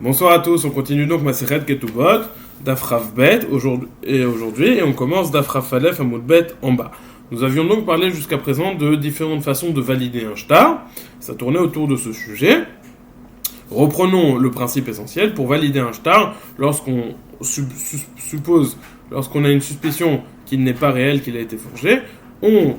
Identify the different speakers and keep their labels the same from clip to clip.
Speaker 1: Bonsoir à tous, on continue donc Masechet Ketubot, Daf Rav Bet, aujourd'hui, et on commence Daf Rav Alef Amud Bet en bas. Nous avions donc parlé jusqu'à présent de différentes façons de valider un shtar, ça tournait autour de ce sujet. Reprenons le principe essentiel, pour valider un shtar, lorsqu'on lorsqu'on a une suspicion qu'il n'est pas réel, qu'il a été forgé, il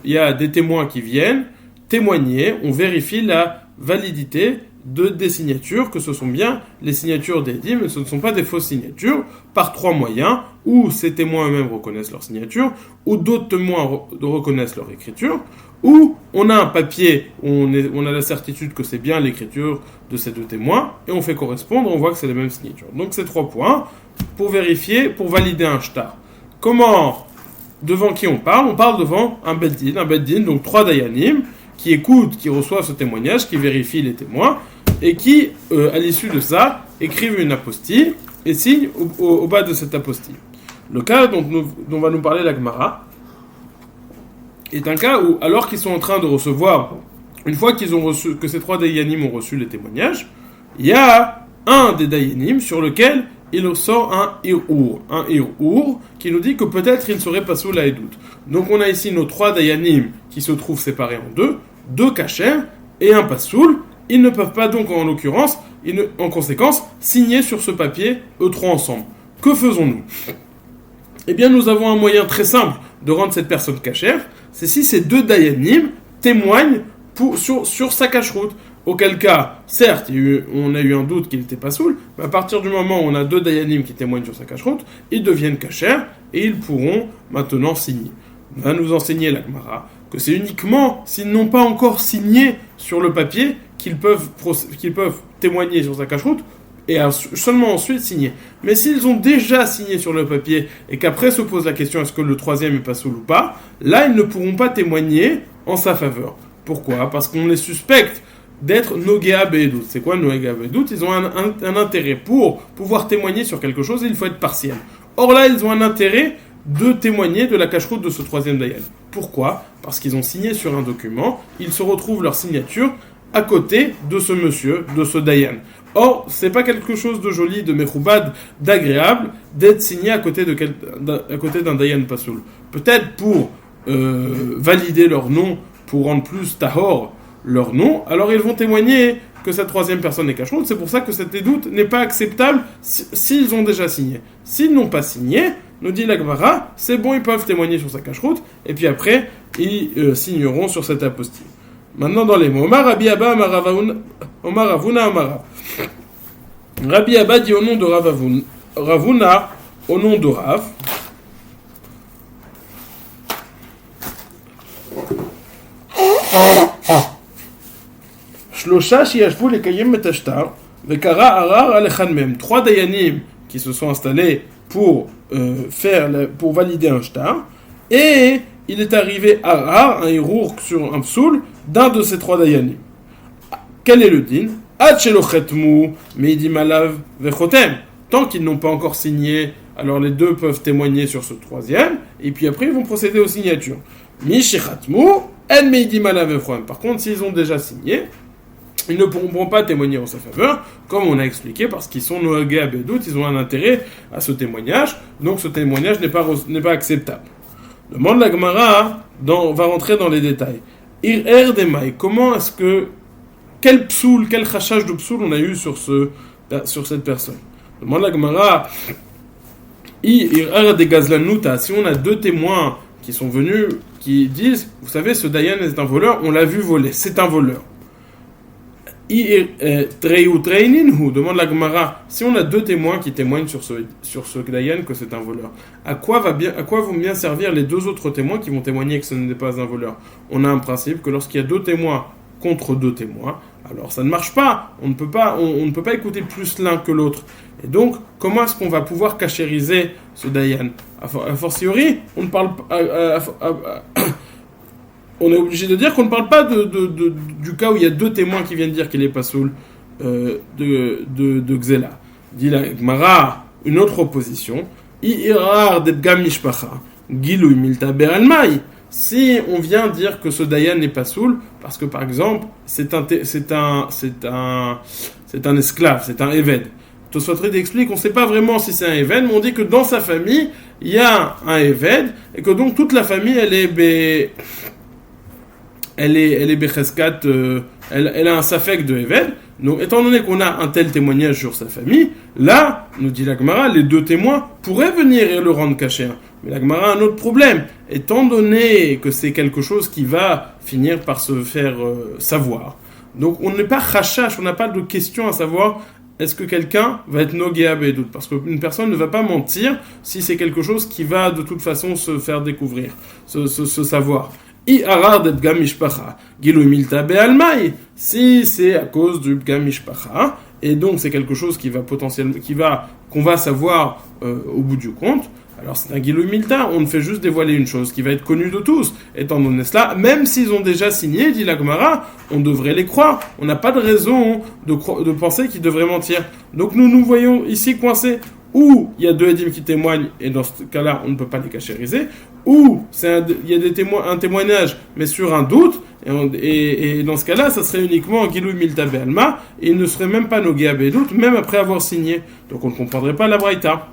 Speaker 1: y a des témoins qui viennent témoigner, on vérifie la validité des signatures, que ce sont bien les signatures des dîmes, mais ce ne sont pas des fausses signatures, par trois moyens, ou ces témoins eux-mêmes reconnaissent leur signature, ou d'autres témoins reconnaissent leur écriture, ou on a un papier où on a la certitude que c'est bien l'écriture de ces deux témoins, et on fait correspondre, on voit que c'est les mêmes signatures. Donc ces trois points, pour vérifier, pour valider un shtar. Devant qui on parle? On parle devant un beddin, donc trois dayanim, qui écoutent, qui reçoivent ce témoignage, qui vérifient les témoins, et qui, à l'issue de ça, écrivent une apostille et signent au bas de cette apostille. Le cas dont va nous parler la Gemara est un cas où, alors qu'ils sont en train de recevoir, une fois que ces trois dayanim ont reçu les témoignages, il y a un des dayanim sur lequel il sort un ir'our qui nous dit que peut-être il ne serait pas sous la edout. Donc on a ici nos trois dayanim qui se trouvent séparés en deux kasher et un pasoul. Ils ne peuvent pas donc, en conséquence, signer sur ce papier, eux trois ensemble. Que faisons-nous? Eh bien, nous avons un moyen très simple de rendre cette personne kasher, c'est si ces deux dayanim témoignent sur sa kashrut. Auquel cas, certes, on a eu un doute qu'il n'était pas soul, mais à partir du moment où on a deux dayanim qui témoignent sur sa kashrut, ils deviennent kasher et ils pourront maintenant signer. Va nous enseigner la Gemara que c'est uniquement s'ils n'ont pas encore signé sur le papier qu'ils peuvent témoigner sur sa kashrut et seulement ensuite signer. Mais s'ils ont déjà signé sur le papier et qu'après se pose la question est-ce que le troisième est pas soul ou pas, là ils ne pourront pas témoigner en sa faveur. Pourquoi? Parce qu'on les suspecte d'être Nogea Be'edut. C'est quoi Nogea Be'edut? Ils ont un intérêt pour pouvoir témoigner sur quelque chose, il faut être partiel. Or là, ils ont un intérêt de témoigner de la kashrut de ce troisième dayan. Pourquoi? Parce qu'ils ont signé sur un document, ils se retrouvent leur signature à côté de ce monsieur, de ce dayan. Or, c'est pas quelque chose de joli, de mechoubad, d'agréable, d'être signé à côté d'un dayan pasoul. Peut-être pour valider leur nom, pour rendre plus tahor leur nom, alors ils vont témoigner que cette troisième personne est kashrut. C'est pour ça que cette édoute n'est pas acceptable s'ils ont déjà signé. S'ils n'ont pas signé, nous dit la Gemara, c'est bon, ils peuvent témoigner sur sa kashrut, et puis après, ils signeront sur cette apostille. Maintenant, dans les mots, Omar Rabbi Abba, Omar Ravuna, Omar. Rabbi Abba dit au nom de Ravuna, au nom de Rav. Shlosha shiyashvu lekayem et ashtar, vekara arar alechan mem. Trois dayanim qui se sont installés pour valider un shtar, et il est arrivé arar, un hirour sur un psoul, d'un de ces trois dayanim. Quel est le din? Ad shelo chetmu meidim alav vechotem. Tant qu'ils n'ont pas encore signé, alors les deux peuvent témoigner sur ce troisième, et puis après ils vont procéder aux signatures. Mi shechatmu en meidim alav vechotem. Par contre, s'ils ont déjà signé, ils ne pourront pas témoigner en sa faveur, comme on a expliqué, parce qu'ils sont noagés à Bedout, ils ont un intérêt à ce témoignage, donc ce témoignage n'est pas acceptable. Demande la Gemara, va rentrer dans les détails. Ir demai, comment est-ce que, quel chachage de psoul on a eu sur cette personne? Demande la Gemara, ir de gazlanuta, si on a deux témoins qui sont venus, qui disent, vous savez, ce dayan est un voleur, on l'a vu voler, c'est un voleur. Demande la Gemara, si on a deux témoins qui témoignent sur ce dayan que c'est un voleur, à quoi vont bien servir les deux autres témoins qui vont témoigner que ce n'est pas un voleur? On a un principe que lorsqu'il y a deux témoins contre deux témoins, alors ça ne marche pas, on ne peut pas écouter plus l'un que l'autre. Et donc, comment est-ce qu'on va pouvoir cachériser ce dayan? A fortiori, on ne parle pas... on est obligé de dire qu'on ne parle pas du cas où il y a deux témoins qui viennent dire qu'il est pas soul de Xela. Dit la Gemara, une autre opposition. Irar de Gamishpacha, Gilou Milta Beralmai. si on vient dire que ce Dayan n'est pas soul, parce que par exemple, c'est un esclave, c'est un Eved. Tosfot explique, on ne sait pas vraiment si c'est un Eved, mais on dit que dans sa famille, il y a un Eved, et que donc toute la famille, elle est Becheskat, elle a un Safek de Eved. Donc, étant donné qu'on a un tel témoignage sur sa famille, là, nous dit la Gemara, les deux témoins pourraient venir et le rendre caché. Mais la Gemara a un autre problème. Étant donné que c'est quelque chose qui va finir par se faire savoir, donc on n'est pas chachash, on n'a pas de question à savoir est-ce que quelqu'un va être nogéa bedout, parce qu'une personne ne va pas mentir si c'est quelque chose qui va de toute façon se faire découvrir, se savoir. I arar de bgam mishpacha, gilou milta be'almai, si c'est à cause du bgam mishpacha, et donc c'est quelque chose qui va potentiellement, qu'on va savoir au bout du compte, alors c'est un gilou milta, on ne fait juste dévoiler une chose qui va être connue de tous, étant donné cela, même s'ils ont déjà signé, dit la Gemara, on devrait les croire, on n'a pas de raison de penser qu'ils devraient mentir. Donc nous voyons ici coincés, ou il y a deux édimes qui témoignent, et dans ce cas-là, on ne peut pas les cachériser, ou il y a un témoignage, mais sur un doute, et dans ce cas-là, ça serait uniquement Gilou Milta Be'alma, et il ne serait même pas Nogéa Bedout, même après avoir signé. Donc on ne comprendrait pas la Braïta.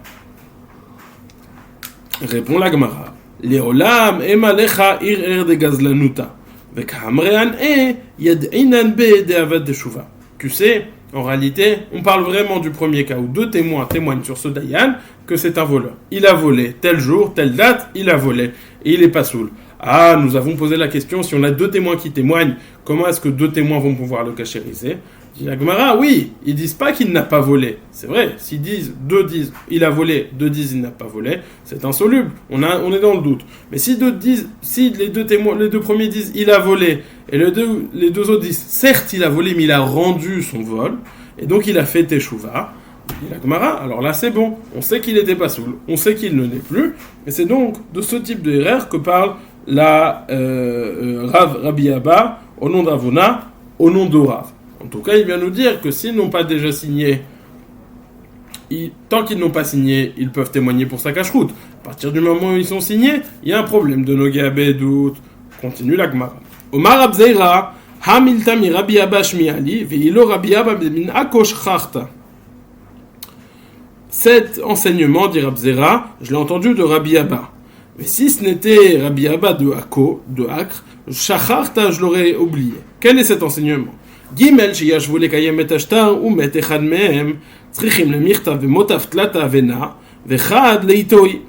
Speaker 1: Répond la Gemara. Leolam emalecha ir de gazlanuta, vekhamrean yad'inan be de avad de shuva. Tu sais, en réalité, on parle vraiment du premier cas où deux témoins témoignent sur ce Dayan que c'est un voleur. Il a volé tel jour, telle date, il a volé et il est pas soul. Ah, nous avons posé la question, si on a deux témoins qui témoignent, comment est-ce que deux témoins vont pouvoir le cachériser? Dit la Gemara, oui, ils disent pas qu'il n'a pas volé. C'est vrai, deux disent il a volé, deux disent il n'a pas volé, c'est insoluble, on est dans le doute. Mais si les deux premiers disent il a volé, et les deux autres disent certes il a volé, mais il a rendu son vol, et donc il a fait teshuva, dit la Gemara, alors là c'est bon, on sait qu'il n'était pas soul, on sait qu'il ne l'est plus, et c'est donc de ce type de erreur que parle la Rabbi Abba, au nom d'Avona, au nom de Rav. En tout cas, il vient nous dire que s'ils n'ont pas déjà signé, tant qu'ils n'ont pas signé, ils peuvent témoigner pour sa cache-route. À partir du moment où ils sont signés, il y a un problème de Nogéa Bedout. Continue la Gemara. Omar Abzeira, Hamilta mi Rabbi Abba shmiali, ve'ilo Rabbi Abba min akosh charta. Cet enseignement, dit Abzeira, je l'ai entendu de Rabbi Abba. Mais si ce n'était Rabbi Abba de Acre, Shacharta, je l'aurais oublié. Quel est cet enseignement? Gimel, שישבו לקיים את השטר, ומת אחד מהם, צריכים למכתב ומוטף תלתה ונה, וחד לאיתוי.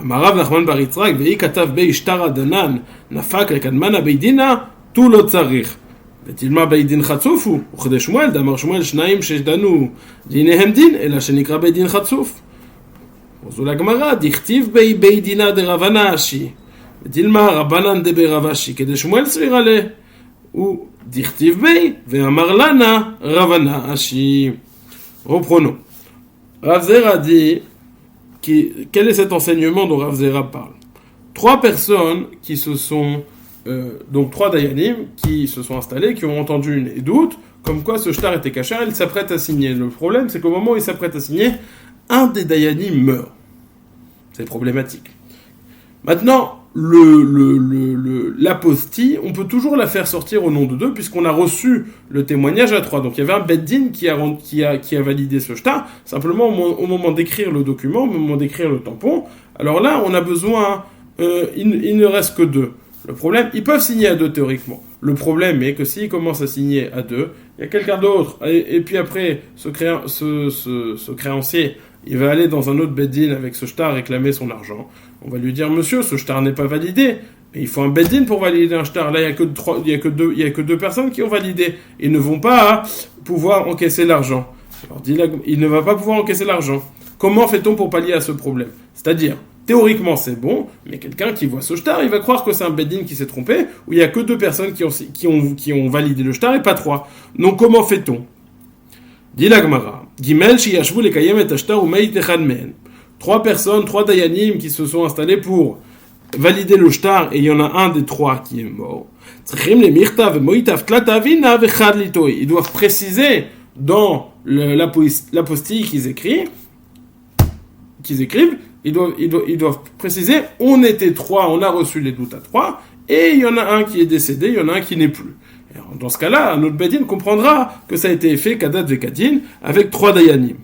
Speaker 1: אמר רב נחמן בר יצחק, והיא כתב בי שטר הדנן, נפק לקדמנה בי דינה, תו לא צריך. ותלמה בי דין חצוף הוא, וכדי שמואל, דאמר שמואל שניים שדנו דיניהם דין, אלא שנקרא בי דין חצוף. וזו לגמרא, דכתיב בי דינה דרבנה אשי, ותלמה רבנן דבי רב אשי, כדי שמואל סבירה לה. Ou Dirtiv Bey, Ve'amarlana, Ravana, Ashi. Reprenons. Rav Zera dit, quel est cet enseignement dont Rav Zera parle? Trois personnes qui se sont, donc trois Dayanim, qui se sont installés, qui ont entendu une édoute, comme quoi ce shtar était caché, ils s'apprêtent à signer. Le problème, c'est qu'au moment où ils s'apprêtent à signer, un des Dayanim meurt. C'est problématique. Maintenant, l'apostie, on peut toujours la faire sortir au nom de deux, puisqu'on a reçu le témoignage à trois. Donc il y avait un beddin qui a validé ce shtar, simplement au moment d'écrire le document, au moment d'écrire le tampon. Alors là, on a besoin, il ne reste que deux. Le problème, ils peuvent signer à deux théoriquement. Le problème est que s'ils commencent à signer à deux, il y a quelqu'un d'autre, et puis après, ce créancier, il va aller dans un autre beddin avec ce shtar réclamer son argent. On va lui dire, monsieur, ce shtar n'est pas validé. Mais il faut un beddin pour valider un shtar. Là, il y a que deux personnes qui ont validé. Ils ne vont pas pouvoir encaisser l'argent. Alors, il ne va pas pouvoir encaisser l'argent. Comment fait-on pour pallier à ce problème? C'est-à-dire, théoriquement, c'est bon, mais quelqu'un qui voit ce shtar, il va croire que c'est un beddin qui s'est trompé, où il y a que deux personnes qui ont validé le shtar et pas trois. Donc, comment fait-on? Dit la Gemara, Gimel sheyashvu lekayem et ashtar umeit echad mehen. Trois personnes, trois dayanim qui se sont installés pour valider le shtar, et il y en a un des trois qui est mort. Tzrichim le mirta vemoitav tlata avina vechad litoi. Ils doivent préciser dans l'apostille qu'ils écrivent ils doivent préciser, on était 3, on a reçu les doutes à 3, et il y en a un qui est décédé, il y en a un qui n'est plus. Alors, dans ce cas-là, notre Bedin comprendra que ça a été fait Kadat Vekadin avec 3 Dayanim.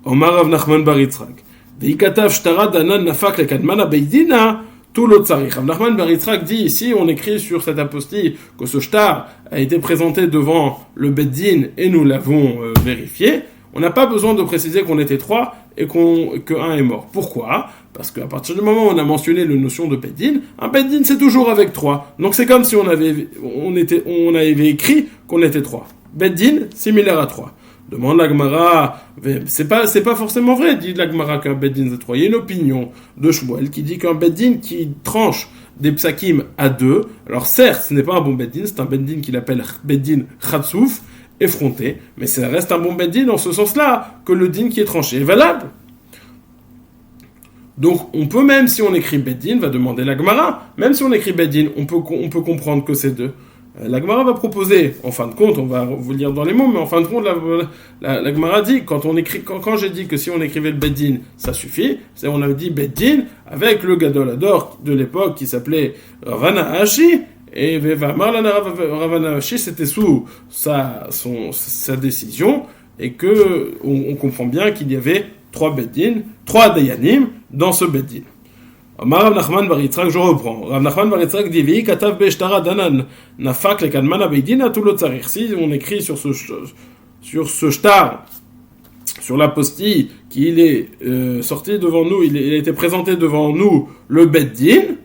Speaker 1: Omar Rav Nachman bar Yitzhak. Veikatav Shtara Danan Nafak Lekadmana Beidina, tout l'autre Tzarich. Rav Nachman bar Yitzhak dit ici, on écrit sur cette apostille que ce shtar a été présenté devant le Bedin et nous l'avons vérifié. On n'a pas besoin de préciser qu'on était 3 et qu'un est mort. Pourquoi ? Parce qu'à partir du moment où on a mentionné la notion de Beddin, un Beddin c'est toujours avec 3. Donc c'est comme si on avait écrit qu'on était 3. Beddin, similaire à 3. Demande la Gemara, c'est pas forcément vrai, dit la Gemara qu'un Beddin c'est 3. Il y a une opinion de Shmuel qui dit qu'un Beddin qui tranche des psakim à 2, alors certes ce n'est pas un bon Beddin, c'est un Beddin qu'il appelle Beddin Khatsouf, effronté, mais ça reste un bon Beddin dans ce sens-là que le din qui est tranché est valable. Donc on peut, même si on écrit Beddin, va demander la Gemara, même si on écrit Beddin, on peut comprendre que c'est 2. La Gemara va proposer, en fin de compte, on va vous lire dans les mots, mais en fin de compte, la Gemara dit, quand j'ai dit que si on écrivait le Beddin, ça suffit, on avait dit Beddin avec le Gadol Hador de l'époque qui s'appelait Ravana Hashi, et Ravana Hashi, c'était sous sa décision, et que on comprend bien qu'il y avait 3 Beddin, 3 Dayanim dans ce Beddin. Rav Nachman bar Yitzhak, je reprends. Rav Nachman bar Yitzhak dit Vei katav be'shtara danan nafak lekadmana beidina tout le tzarich. Si on écrit sur ce shtar, sur l'apostille, qu'il est sorti devant nous, il a été présenté devant nous le Beddin,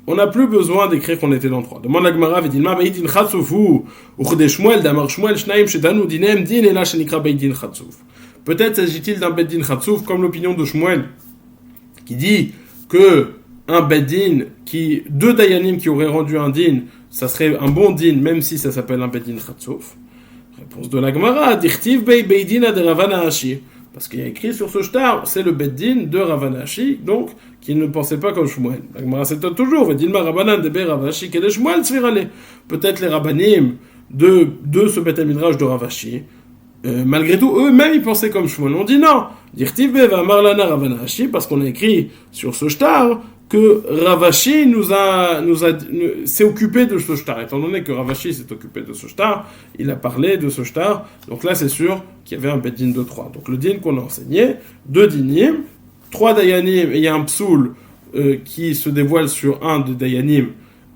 Speaker 1: on n'a plus besoin d'écrire qu'on était dans 3. Demande la Gemara, Vedilma beidin chatzufu uchde Shmuel damar Shmuel shnaim shetanu dinem din ela shenikra beidin chatzuf. Peut-être s'agit-il d'un Beddin Khatsouf, comme l'opinion de Shmuel, qui dit que un Beddin, 2 Dayanim qui auraient rendu un din, ça serait un bon din, même si ça s'appelle un Beddin Khatsouf. Réponse de la Gemara, Dirtiv Bey Beidina de Ravana Hashi. Parce qu'il y a écrit sur ce shtar, c'est le Beddin de Ravana Hashi, donc, qui ne pensait pas comme Shmuel. La Gemara s'étonne toujours, Vedilma Rabbanan de Ravana Hashi, quel est Shmuel Tzvirale. Peut-être les Rabbanim de ce Beth Midrash de Ravashi, malgré tout, eux-mêmes, ils pensaient comme Shmuel. On dit non. Dirtiv Bey va Marlana Ravana Hashi, parce qu'on a écrit sur ce shtar que Ravashi s'est occupé de ce shtar. Étant donné que Ravashi s'est occupé de ce shtar, il a parlé de ce shtar. Donc là, c'est sûr qu'il y avait un Beddin de 3. Donc le din qu'on a enseigné, 2 dinim, 3 dayanim, et il y a un psoul qui se dévoile sur un des dayanim.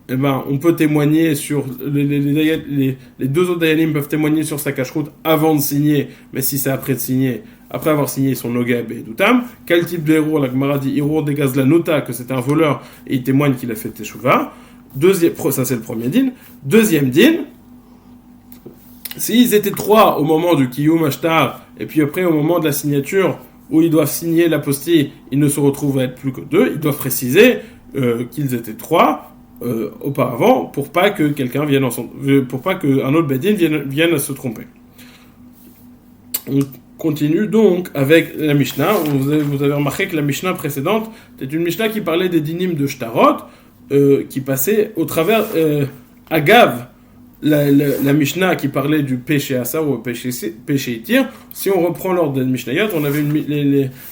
Speaker 1: Eh ben, on peut témoigner sur les 2 autres dayanim peuvent témoigner sur sa cacheroute avant de signer, mais si c'est après de signer, après avoir signé son Nogab et Doutam. Quel type de héros? La Gemara dit Hiro de Gazlanota, que c'était un voleur, et il témoigne qu'il a fait Teshuvah. Ça c'est le premier din. Deuxième din, s'ils étaient 3 au moment du Kiyum Ashtar, et puis après au moment de la signature, où ils doivent signer l'apostille, ils ne se retrouvent à être plus que 2, ils doivent préciser qu'ils étaient 3 auparavant, pour pas que quelqu'un vienne pour pas qu'un autre Bedin vienne à se tromper. On continue donc avec la Mishnah. Vous avez remarqué que la Mishnah précédente était une Mishnah qui parlait des dinim de Shtarot, qui passait au travers Agav, la Mishnah qui parlait du péché Assar ou péché Itir. Si on reprend l'ordre des Mishnayot, on avait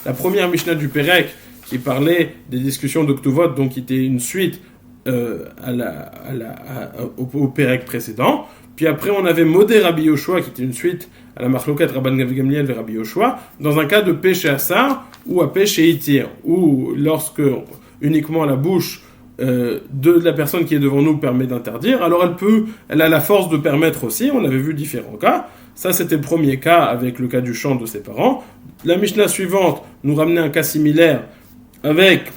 Speaker 1: la première Mishnah du Perek qui parlait des discussions de Ktuvot, donc qui était une suite au Perek précédent. Puis après, on avait Modé Rabbi Yoshua, qui était une suite à la Marlokat Rabban Gamliel vers Rabbi Yoshua, dans un cas de péché Assar ou à péché Itir, où lorsque uniquement la bouche de la personne qui est devant nous permet d'interdire, alors elle a la force de permettre aussi. On avait vu différents cas. Ça, c'était le premier cas avec le cas du chant de ses parents. La Mishnah suivante nous ramenait un cas similaire avec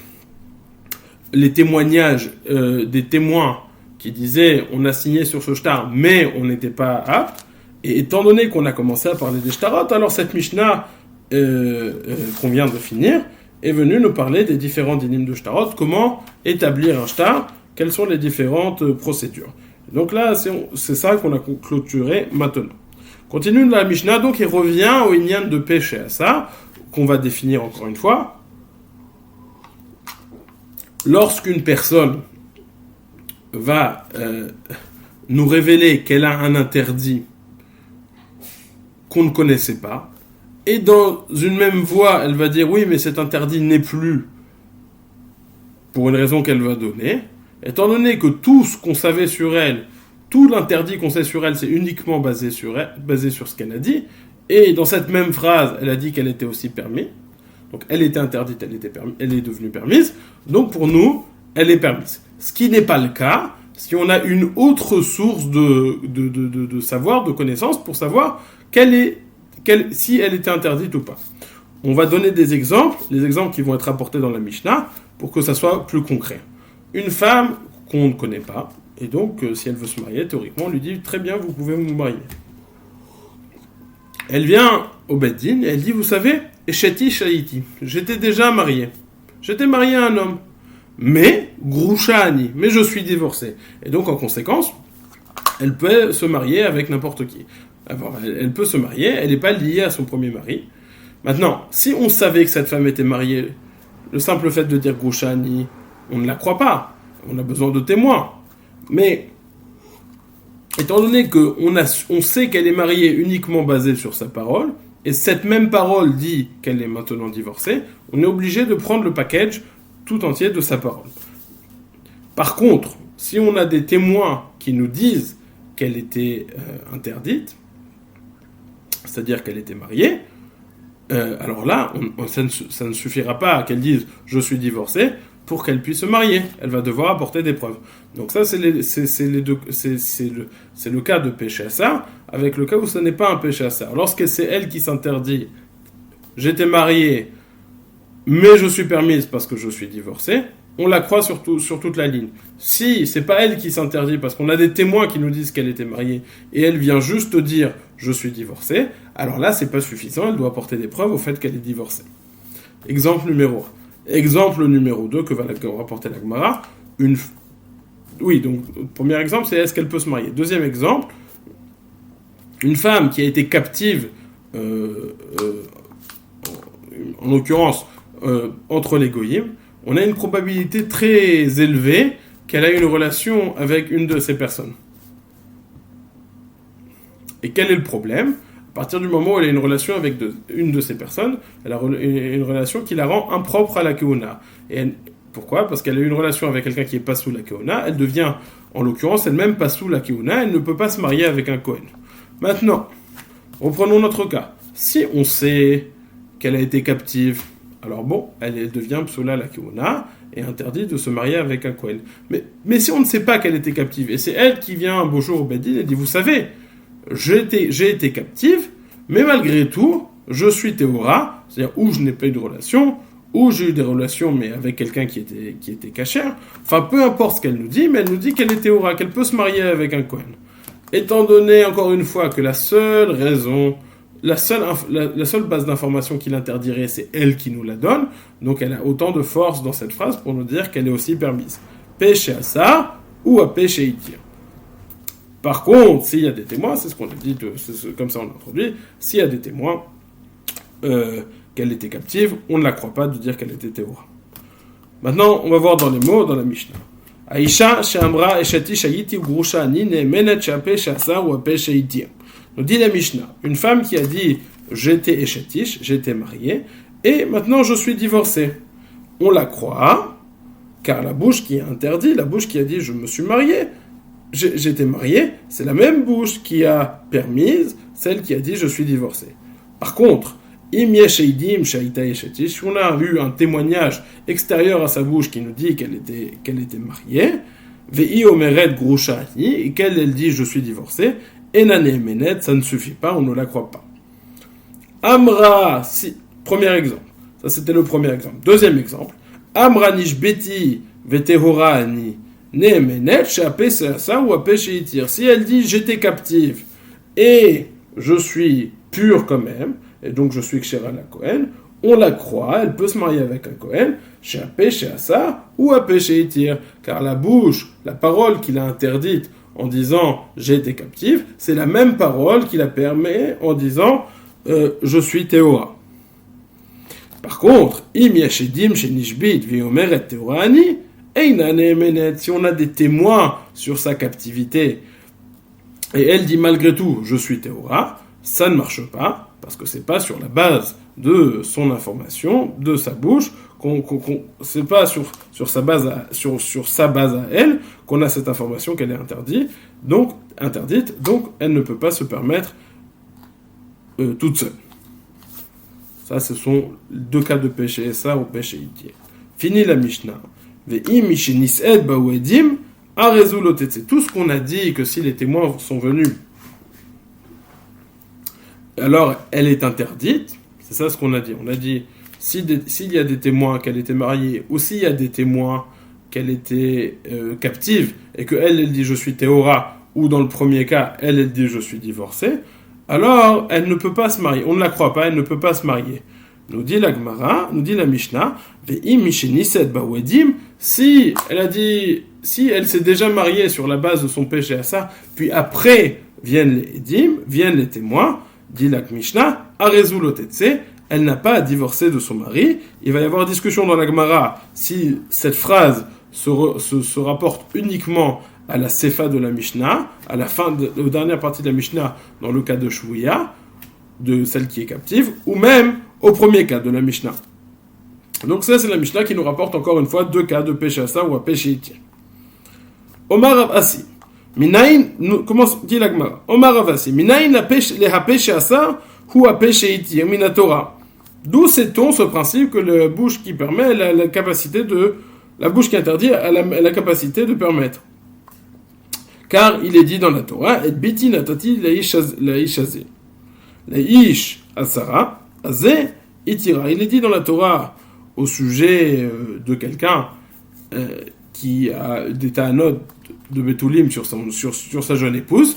Speaker 1: les témoignages des témoins qui disaient on a signé sur ce shtar, mais on n'était pas apte. Et étant donné qu'on a commencé à parler des shtarot, alors cette Mishnah qu'on vient de finir est venue nous parler des différents dinim de shtarot, comment établir un shtar, quelles sont les différentes procédures. Donc là, c'est ça qu'on a clôturé maintenant. Continue la Mishnah, donc il revient au inyan de péché à ça, qu'on va définir encore une fois. Lorsqu'une personne va nous révéler qu'elle a un interdit qu'on ne connaissait pas, et dans une même voie, elle va dire oui, mais cet interdit n'est plus pour une raison qu'elle va donner, étant donné que tout ce qu'on savait sur elle, tout l'interdit qu'on sait sur elle, c'est uniquement basé sur ce qu'elle a dit, et dans cette même phrase, elle a dit qu'elle était aussi permise, donc elle était interdite, elle est devenue permise, donc pour nous, elle est permise. Ce qui n'est pas le cas si on a une autre source de savoir, de connaissance, pour savoir si elle était interdite ou pas. On va donner des exemples, les exemples qui vont être apportés dans la Mishnah, pour que ça soit plus concret. Une femme qu'on ne connaît pas, et donc si elle veut se marier, théoriquement, on lui dit « Très bien, vous pouvez vous marier ». Elle vient au Beddin et elle dit « Vous savez, Esheti Shaiti, j'étais déjà mariée. J'étais mariée à un homme. Mais, Grouchani, mais je suis divorcée. » Et donc, en conséquence, elle peut se marier avec n'importe qui. Alors, elle peut se marier, elle n'est pas liée à son premier mari. Maintenant, si on savait que cette femme était mariée, le simple fait de dire Grouchani, on ne la croit pas. On a besoin de témoins. Mais, étant donné qu'on sait qu'elle est mariée uniquement basée sur sa parole, et cette même parole dit qu'elle est maintenant divorcée, on est obligé de prendre le package tout entier de sa parole. Par contre, si on a des témoins qui nous disent qu'elle était interdite, c'est-à-dire qu'elle était mariée, alors là, ça ne suffira pas qu'elle dise « je suis divorcée » pour qu'elle puisse se marier. Elle va devoir apporter des preuves. Donc ça, c'est le cas de péché assar, avec le cas où ce n'est pas un péché assar. Lorsque c'est elle qui s'interdit « j'étais mariée, mais je suis permise parce que je suis divorcée », on la croit sur toute la ligne. Si c'est pas elle qui s'interdit parce qu'on a des témoins qui nous disent qu'elle était mariée et elle vient juste dire « je suis divorcée », alors là, c'est pas suffisant, elle doit apporter des preuves au fait qu'elle est divorcée. Exemple numéro 1. Exemple numéro 2 que va rapporter la Gemara. Oui, donc, premier exemple, c'est est-ce qu'elle peut se marier. Deuxième exemple, une femme qui a été captive, en l'occurrence, entre les goyim, on a une probabilité très élevée qu'elle a une relation avec une de ces personnes. Et quel est le problème ? À partir du moment où elle a une relation avec une de ces personnes, elle a une relation qui la rend impropre à la Keuna. Pourquoi ? Parce qu'elle a une relation avec quelqu'un qui n'est pas sous la Keuna, elle devient, en l'occurrence, elle-même pas sous la Keuna, elle ne peut pas se marier avec un Kohen. Maintenant, reprenons notre cas. Si on sait qu'elle a été captive, alors bon, elle devient psoula la Keuna et interdite de se marier avec un Kohen. Mais si on ne sait pas qu'elle était captive, et c'est elle qui vient un beau jour au Beddin et dit, vous savez, j'ai été captive, mais malgré tout, je suis théora, c'est-à-dire où je n'ai pas eu de relation, où j'ai eu des relations, mais avec quelqu'un qui était cachère. Enfin, peu importe ce qu'elle nous dit, mais elle nous dit qu'elle est théora, qu'elle peut se marier avec un Kohen. Étant donné, encore une fois, que la seule raison, la seule base d'information qui l'interdirait, c'est elle qui nous la donne, donc elle a autant de force dans cette phrase pour nous dire qu'elle est aussi permise. Péché à ça, ou à péché itir. Par contre, s'il y a des témoins, c'est ce qu'on a dit, comme ça on l'a introduit, s'il y a des témoins qu'elle était captive, on ne la croit pas de dire qu'elle était théora. Maintenant, on va voir dans les mots, dans la Mishnah. Aïcha, Shamra, Eshati, Shayiti, Grusha, Nine, Menet, Shapé, Shasa, ou Apé, Shaiti. Nous dit la Mishnah, une femme qui a dit j'étais Eshatish, j'étais mariée, et maintenant je suis divorcée. On la croit, car la bouche qui a interdit, la bouche qui a dit je me suis mariée, j'étais marié, c'est la même bouche qui a permise celle qui a dit je suis divorcé. Par contre, si on a eu un témoignage extérieur à sa bouche qui nous dit qu'elle était mariée, et qu'elle dit je suis divorcé, ça ne suffit pas, on ne la croit pas. Amra, si, premier exemple, ça c'était le premier exemple. Deuxième exemple, Amra nishbeti vetehora ani. Si elle dit j'étais captive et je suis pure quand même, et donc je suis kshera la Kohen, on la croit, elle peut se marier avec un Kohen, chez Asa ou à péché itir, car la bouche, la parole qu'il a interdite en disant j'ai été captive, c'est la même parole qui la permet en disant je suis théora. Par contre, im yashedim chez nishbit viomeret théorani, si on a des témoins sur sa captivité, et elle dit malgré tout, je suis théora, ça ne marche pas, parce que c'est pas sur la base de son information, de sa bouche, c'est pas sur sa base à elle qu'on a cette information qu'elle est interdite, donc elle ne peut pas se permettre toute seule. Ça, ce sont deux cas de péché Essa ou péché Itir. Fini la Mishnah. Ve'im mishenised ba'uedim arezu lotetse. Tout ce qu'on a dit, que si les témoins sont venus, alors elle est interdite. C'est ça ce qu'on a dit. On a dit, s'il y a des témoins qu'elle était mariée, ou s'il y a des témoins qu'elle était captive, et qu'elle dit je suis Théora, ou dans le premier cas, elle dit je suis divorcée, alors elle ne peut pas se marier. On ne la croit pas, elle ne peut pas se marier. Nous dit la Gemara, nous dit la Mishnah, Ve'im misheniset ba'uedim, si elle s'est déjà mariée sur la base de son péché à ça, puis après viennent les Edim, viennent les témoins, dit la Mishnah, arezu lotetse, elle n'a pas à divorcer de son mari. Il va y avoir discussion dans la Gemara si cette phrase se rapporte uniquement à la Sefa de la Mishnah, à la dernière partie de la Mishnah, dans le cas de Shvuya, de celle qui est captive, ou même au premier cas de la Mishnah. Donc ça, c'est la Mishnah qui nous rapporte encore une fois deux cas de péché assa ou à péché itir. Omar Rav Asi, minayin, comment dit la Gemara? Omar Rav Asi, minayin le ha-péché assa ou ha-péché itir mina Torah. D'où sait-on ce principe que la bouche qui permet, la capacité de, la bouche qui interdit, a la capacité de permettre? Car il est dit dans la Torah, et biti natati laish azeh. Laish asara, azeh itira. Il est dit dans la Torah au sujet de quelqu'un qui a des ta'anot de Betoulim sur sa jeune épouse,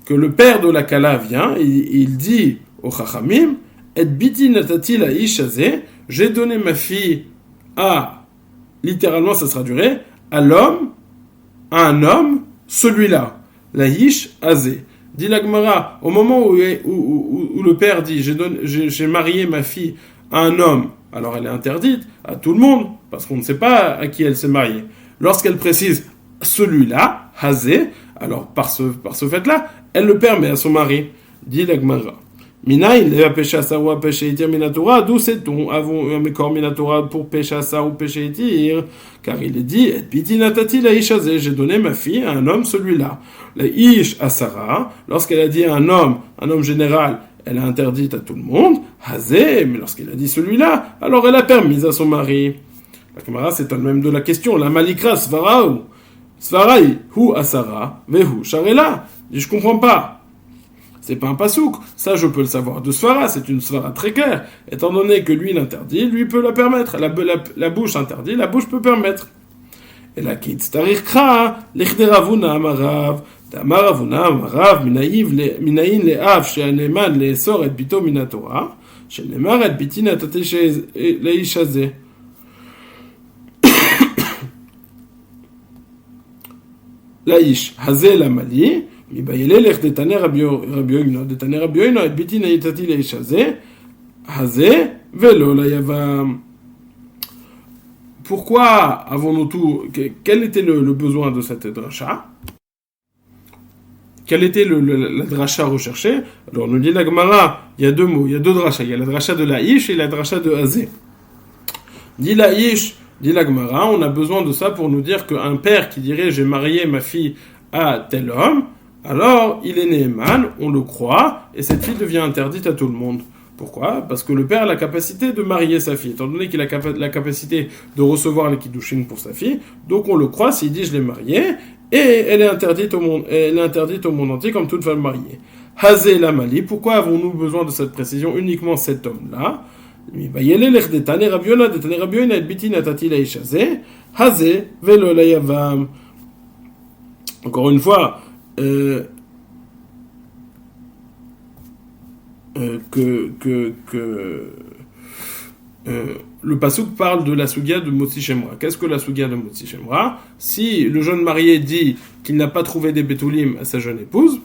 Speaker 1: que le père de la Kala vient et il dit au Chachamim, et biti natati laish azeh, j'ai donné ma fille à, littéralement ça se traduirait, à un homme, celui-là, laish azeh. Dit la Gemara, au moment où le père dit j'ai marié ma fille à un homme, alors elle est interdite à tout le monde, parce qu'on ne sait pas à qui elle s'est mariée. Lorsqu'elle précise celui-là, hazé, alors par ce fait-là, elle le permet à son mari. Dit la Gemara. Minayin le péché assa ou péché itir minatora, d'où sait-on avons un mécor minatora pour péché assa ou péché itir? Car il est dit, et piti natati la ish azeh, j'ai donné ma fille à un homme celui-là. La ish asara, lorsqu'elle a dit à un homme général, elle a interdite à tout le monde, hazeh, mais lorsqu'elle a dit celui-là, alors elle a permise à son mari. La Gemara s'étonne même de la question, la malikra svaraou, svaraï, hu asara, vehu sharela. Je comprends pas. C'est pas un pasouk, ça je peux le savoir de Svara, c'est une Svara très claire. Étant donné que lui l'interdit, lui peut la permettre. La bouche interdit, la bouche peut permettre. Et la kitz tarir kra, l'echderavuna amarav, d'amaravuna amarav, minayin le av, she'aneman le sor et bito minatora, she'nemar et bitin atate leishazeh. Laish, hazeh la mali, pourquoi avons-nous tout? Quel était le besoin de cette dracha? Quel était la dracha recherchée? Alors, nous dit la Gemara, il y a deux mots, il y a deux drachas. Il y a la dracha de Laish et la dracha de Hazé. Dit Laish, dit la Gemara, on a besoin de ça pour nous dire qu'un père qui dirait j'ai marié ma fille à tel homme, alors il est Néhéman, on le croit, et cette fille devient interdite à tout le monde. Pourquoi? Parce que le père a la capacité de marier sa fille, étant donné qu'il a la capacité de recevoir les kiddushin pour sa fille, donc on le croit s'il dit je l'ai mariée, et elle est interdite au monde entier comme toute femme mariée. Hazé la mali, pourquoi avons-nous besoin de cette précision uniquement cet homme-là? Encore une fois, le pasuk parle de la sugia de Motzi Shemra. Qu'est-ce que la sugia de Motzi Shemra? Si le jeune marié dit qu'il n'a pas trouvé des bétoulim à sa jeune épouse,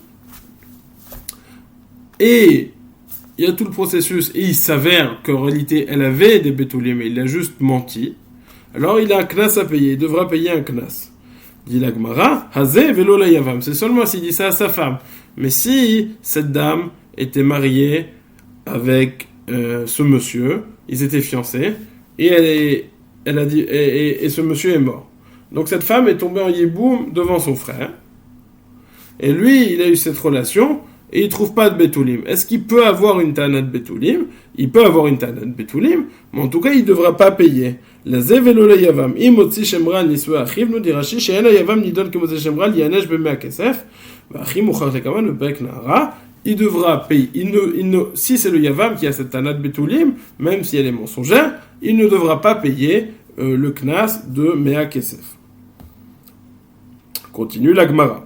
Speaker 1: et il y a tout le processus, et il s'avère qu'en réalité elle avait des bétoulim, mais il a juste menti, alors il a un knas à payer, il devra payer un knas. Dit la Gemara, Hazé velo la yavam. C'est seulement s'il dit ça à sa femme. Mais si cette dame était mariée avec ce monsieur, ils étaient fiancés, et elle a dit, et ce monsieur est mort. Donc cette femme est tombée en yiboum devant son frère, et lui, il a eu cette relation, et il ne trouve pas de Betoulim. Est-ce qu'il peut avoir une Tana de Betoulim? Il peut avoir une Tana de Betoulim, mais en tout cas, il ne devra pas payer. La Zevelo le Yavam, Imotzi Shemra Niswa Achiv, nous dit Rashi, Sheena Yavam Nidon Kemotzi Shemra, Lianesh Bemea Kesef, Vachim Uchar Lekaman, le Bek Nahara, il devra payer. Si c'est le Yavam qui a cette Tana de Betoulim, même si elle est mensongère, il ne devra pas payer le Knas de Mea Kesef. Continue la Gemara.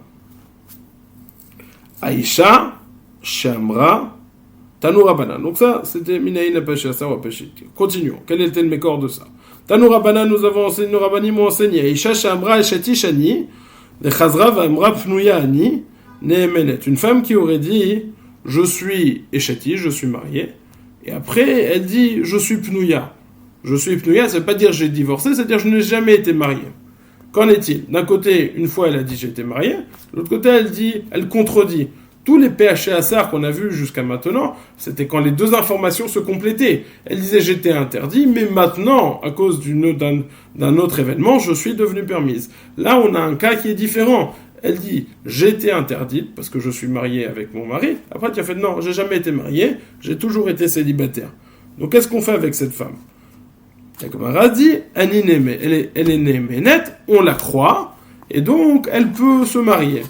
Speaker 1: Aïcha, Shamra, Tanoura Banan. Donc ça, c'était Minaïna Peshasa ou Peshit. Continuons. Quel était le mécor de ça? Tanoura Banan, nous avons enseigné, nos rabbanim m'ont enseigné. Aïcha, Shamra, Eshati, Shani, de Chazra, Vamra, Pnouya, Ani, Nehemenet. Une femme qui aurait dit, je suis Eshati, je suis mariée. Et après, elle dit, je suis Pnouya. Je suis Pnouya, ça ne veut pas dire j'ai divorcé, c'est-à-dire je n'ai jamais été mariée. Qu'en est-il? D'un côté, une fois, elle a dit j'étais mariée. De l'autre côté, elle contredit. Tous les PHCASAR qu'on a vus jusqu'à maintenant, c'était quand les deux informations se complétaient. Elle disait j'étais interdit, mais maintenant, à cause d'un autre événement, je suis devenue permise. Là, on a un cas qui est différent. Elle dit j'étais interdite parce que je suis mariée avec mon mari. Après, tu as fait non, j'ai jamais été mariée, j'ai toujours été célibataire. Donc, qu'est-ce qu'on fait avec cette femme? La Gemara dit, elle est née nette, on la croit, et donc elle peut se marier.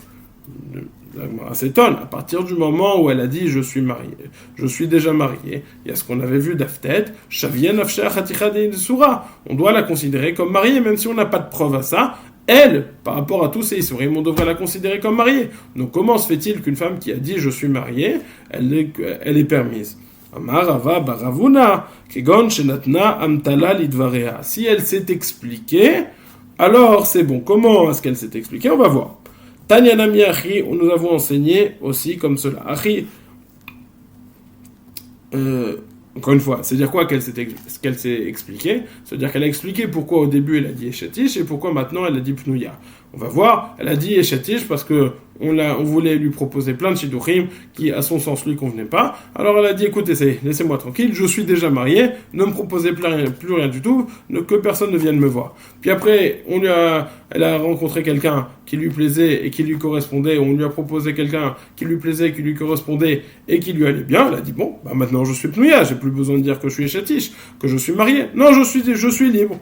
Speaker 1: La Gemara s'étonne, à partir du moment où elle a dit je suis mariée, je suis déjà mariée, il y a ce qu'on avait vu d'Aftet, Shavien Afshah Khaticha de Soura. On doit la considérer comme mariée, même si on n'a pas de preuve à ça. Elle, par rapport à tous ces Issourim, on devrait la considérer comme mariée. Donc comment se fait-il qu'une femme qui a dit je suis mariée, elle est permise? Amarava baravuna kegon shenatna amtala lidvarea. Si elle s'est expliquée, alors c'est bon. Comment est-ce qu'elle s'est expliquée? On va voir. Tanyana miachi, nous avons enseigné aussi comme cela. Achi, encore une fois, c'est-à-dire quoi qu'elle s'est expliquée? C'est-à-dire qu'elle a expliqué pourquoi au début elle a dit Eshatish et pourquoi maintenant elle a dit Pnouya. On va voir, elle a dit Eshatish parce que on voulait lui proposer plein de Shidduchim qui, à son sens, lui convenaient pas. Alors elle a dit, écoutez, laissez-moi tranquille, je suis déjà marié, ne me proposez plus rien du tout, que personne ne vienne me voir. Puis après, elle a rencontré quelqu'un qui lui plaisait et qui lui correspondait, on lui a proposé quelqu'un qui lui plaisait, qui lui correspondait et qui lui allait bien. Elle a dit, bon, maintenant je suis Pnouya, j'ai plus besoin de dire que je suis Eshatish, que je suis marié. Non, je suis libre.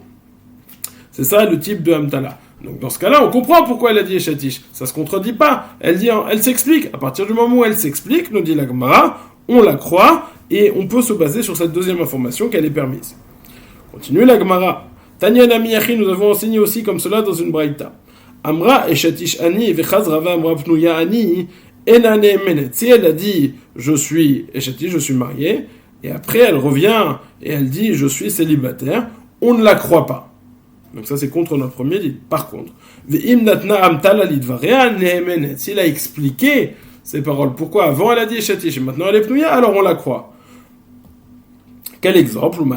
Speaker 1: C'est ça le type de Hamtala. Donc dans ce cas-là, on comprend pourquoi elle a dit Eshatish. Ça se contredit pas. Elle s'explique. À partir du moment où elle s'explique, nous dit la Gemara, on la croit et on peut se baser sur cette deuxième information qu'elle est permise. Continue la Gemara. Tanya Namiyachi, nous avons enseigné aussi comme cela dans une braïta. Amra Eshatish Ani vechaz Rava Amra Pnouya Ani enane menet. Si elle a dit je suis Eshatish, je suis mariée, et après elle revient et elle dit je suis célibataire, on ne la croit pas. Donc ça c'est contre notre premier dit. Par contre, s'il a expliqué ces paroles, pourquoi avant elle a dit Eshatish et maintenant elle est Pnouya, alors on la croit. Quel exemple? Il y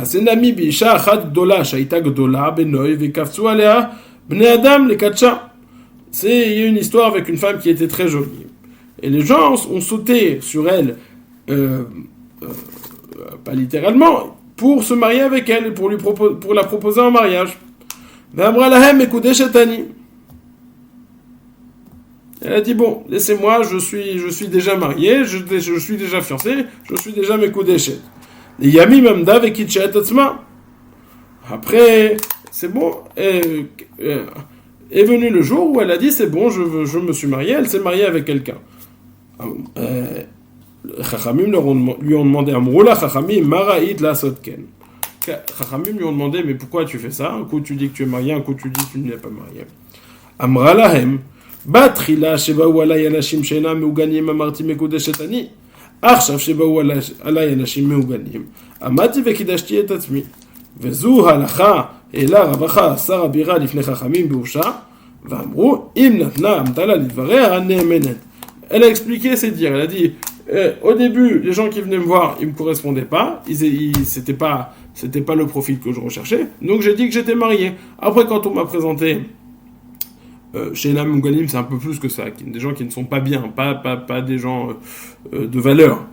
Speaker 1: a une histoire avec une femme qui était très jolie. Et les gens ont sauté sur elle, pas littéralement, pour se marier avec elle, pour la proposer en mariage. Elle a dit bon, laissez-moi, je suis déjà marié, je suis déjà fiancé, je suis déjà Mekudeshet. Et Yami Mamda avec Itchat après, c'est bon, est venu le jour où elle a dit c'est bon, je me suis marié, elle s'est mariée avec quelqu'un. Chachamim lui ont demandé Amroula Chachamim Maraïd la Sotken. Chachamim lui ont demandé mais pourquoi tu fais ça? Un coup tu dis que tu es marié, un coup tu dis que tu n'es pas marié. Amra lahem batrila shebaou alay anashim sheina meuganim amarti mekudeshet ani עכשיו שבאו עליי אנשים מעוגנים, עמדתי וקידשתי את עצמי. וזו הלכה העלה רבחה שר הבירה לפני חכמים בהושע, ואמרו, אם נתנה אמתלה לדבריה, נאמנת. Elle a expliqué ses dires. Elle a dit, au début, les gens qui venaient me voir, ils me correspondaient pas. C'était pas le profil que je recherchais. Donc j'ai dit que j'étais marié. Après, quand on m'a présenté chez Elam Mougalim, c'est un peu plus que ça. Des gens qui ne sont pas bien, pas des gens de valeur.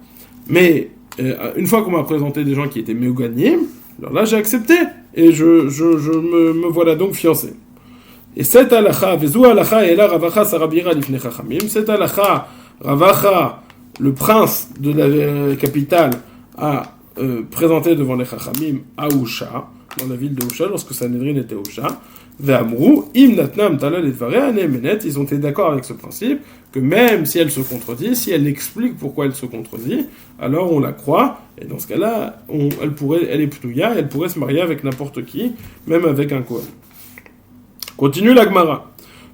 Speaker 1: Mais une fois qu'on m'a présenté des gens qui étaient méoganim, alors là j'ai accepté et je me voilà donc fiancé. Et cette halakha, vezu halakha et la ravacha sarabira lifnei chachamim, cette halakha, Ravacha, le prince de la capitale, a présenté devant les chachamim à Ousha, dans la ville de Ousha, lorsque Sanhedrin était Ousha, ve'amrou, im natnam talal et tvarea ne'emenet, ils ont été d'accord avec ce principe, que même si elle se contredit, si elle explique pourquoi elle se contredit, alors on la croit, et dans ce cas-là, elle est pnouya, elle pourrait se marier avec n'importe qui, même avec un Kohen. Continue la Gemara.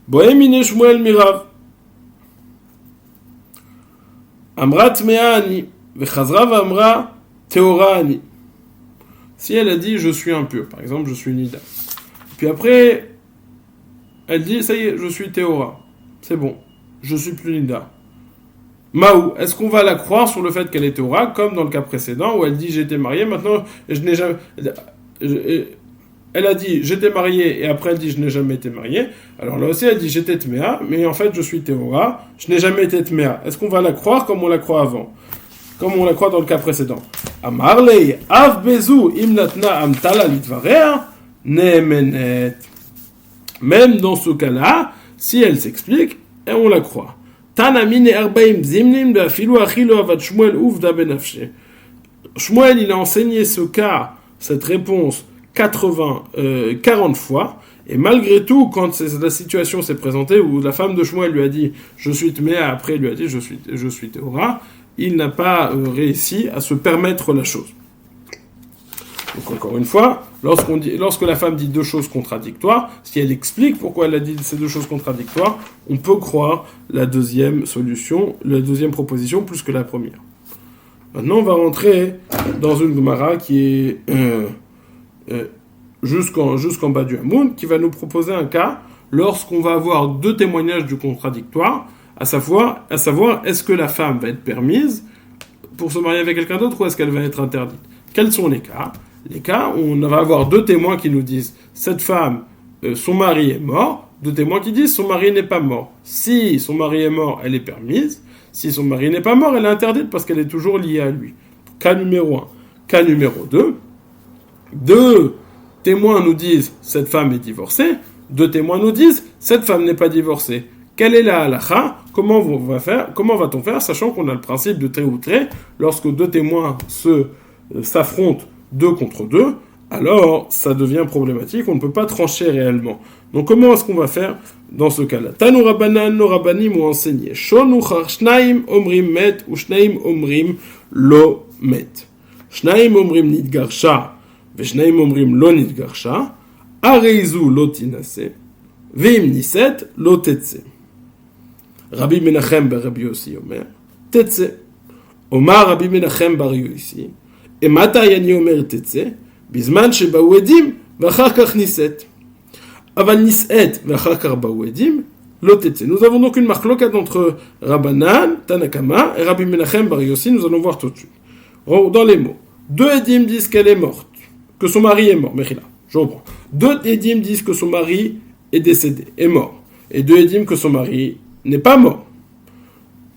Speaker 1: Bohémine Shmuel Mirav. Amra Tmeani. Vechazra Vamra Teorani. Si elle a dit je suis impur, par exemple je suis Nida. Puis après, elle dit ça y est, je suis Théora. C'est bon, je suis plus Nida. Maou, est-ce qu'on va la croire sur le fait qu'elle est Théora, comme dans le cas précédent où elle dit j'étais mariée, maintenant je n'ai jamais. Elle a dit j'étais mariée et après elle dit je n'ai jamais été mariée. Alors là aussi elle dit j'étais Tméa, mais en fait je suis Théora, je n'ai jamais été Tméa. Est-ce qu'on va la croire comme on la croit avant, comme on la croit dans le cas précédent? Amarlei av bezu imnatna amtala litvarea neemenet. Même dans ce cas-là, si elle s'explique, et on la croit. Tanamine erbaim zimnim da filu achilo avad Shmuel uvda benafshe. Shmuel il a enseigné ce cas, cette réponse 40 fois, et malgré tout, quand la situation s'est présentée, où la femme de Shmuel lui a dit « je suis Tméa », après il lui a dit « je suis Théora », il n'a pas réussi à se permettre la chose. Donc encore une fois, lorsque la femme dit deux choses contradictoires, si elle explique pourquoi elle a dit ces deux choses contradictoires, on peut croire la deuxième solution, la deuxième proposition plus que la première. Maintenant, on va rentrer dans une Gemara qui est jusqu'en bas du Hamoun, qui va nous proposer un cas lorsqu'on va avoir deux témoignages du contradictoire, à savoir est-ce que la femme va être permise pour se marier avec quelqu'un d'autre ou est-ce qu'elle va être interdite. Quels sont les cas? Les cas où on va avoir deux témoins qui nous disent cette femme, son mari est mort, deux témoins qui disent son mari n'est pas mort. Si son mari est mort, elle est permise. Si son mari n'est pas mort, elle est interdite parce qu'elle est toujours liée à lui. Cas numéro 1. Cas numéro 2. Deux témoins nous disent cette femme est divorcée. Deux témoins nous disent cette femme n'est pas divorcée. Quelle est la halakha? Comment va-t-on faire, sachant qu'on a le principe de trait ou trait, lorsque deux témoins s'affrontent 2 contre 2, alors ça devient problématique, on ne peut pas trancher réellement. Donc comment est-ce qu'on va faire dans ce cas-là? Tanu Rabbanan, nos rabbanim ont enseigné Shonu shnaim omrim met ou shnaim omrim lo met. Shnaim omrim nidgarsha ve shnaim omrim lo nidgarsha, areizu lo tinase, veim niset lo tetse. Rabbi Menachem bar Rabbi Yossi omer, tetse. Omar Rabbi Menachem bar Yossi, et mata yani omer tetse, bizman shebaou edim, v'achar kach niset. Aval niset, v'achar kach baou edim, lo tetse. Nous avons donc une marloquette entre Rabbanan, Tanakama, et Rabbi Menachem bar Yossi, nous allons voir tout de suite. Dans les mots, deux edim disent qu'elle est morte, que son mari est mort, Mechila, je reprends. Deux edim disent que son mari est décédé, est mort, et deux edim que son mari n'est pas mort.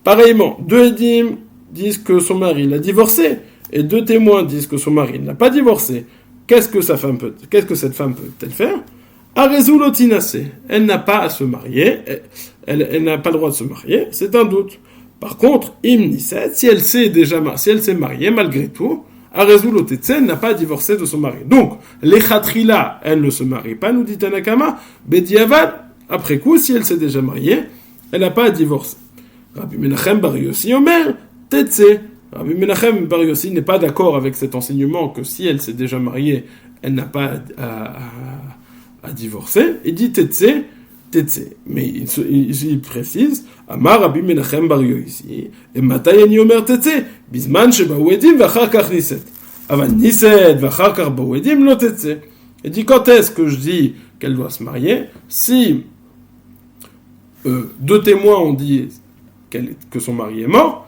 Speaker 1: Pareillement, deux edim disent que son mari l'a divorcé, et deux témoins disent que son mari n'a pas divorcé. Qu'est-ce que cette femme peut-elle faire? Arezu lo tinase. Elle n'a pas à se marier, elle n'a pas le droit de se marier, c'est un doute. Par contre, imniset, si elle s'est mariée malgré tout, arezu lo tetse, elle n'a pas divorcé de son mari. Donc, lechatrila, elle ne se marie pas, nous dit Tanakama, bediavad, après coup, si elle s'est déjà mariée, elle n'a pas à divorcer. Rabbi Menachem bar Yossi omer, tetse. Rabbi Menachem bar Yossi n'est pas d'accord avec cet enseignement que si elle s'est déjà mariée, elle n'a pas à divorcer. Il dit tetse. Mais il précise, Amar Rabbi Menachem bar Yossi, et matayani omer tetse, bizman shebaou edim v'achar kach niset. Aval niset v'achar kach baou edim lo tetse. Il dit quand est-ce que je dis qu'elle doit se marier? Si deux témoins ont dit que son mari est mort,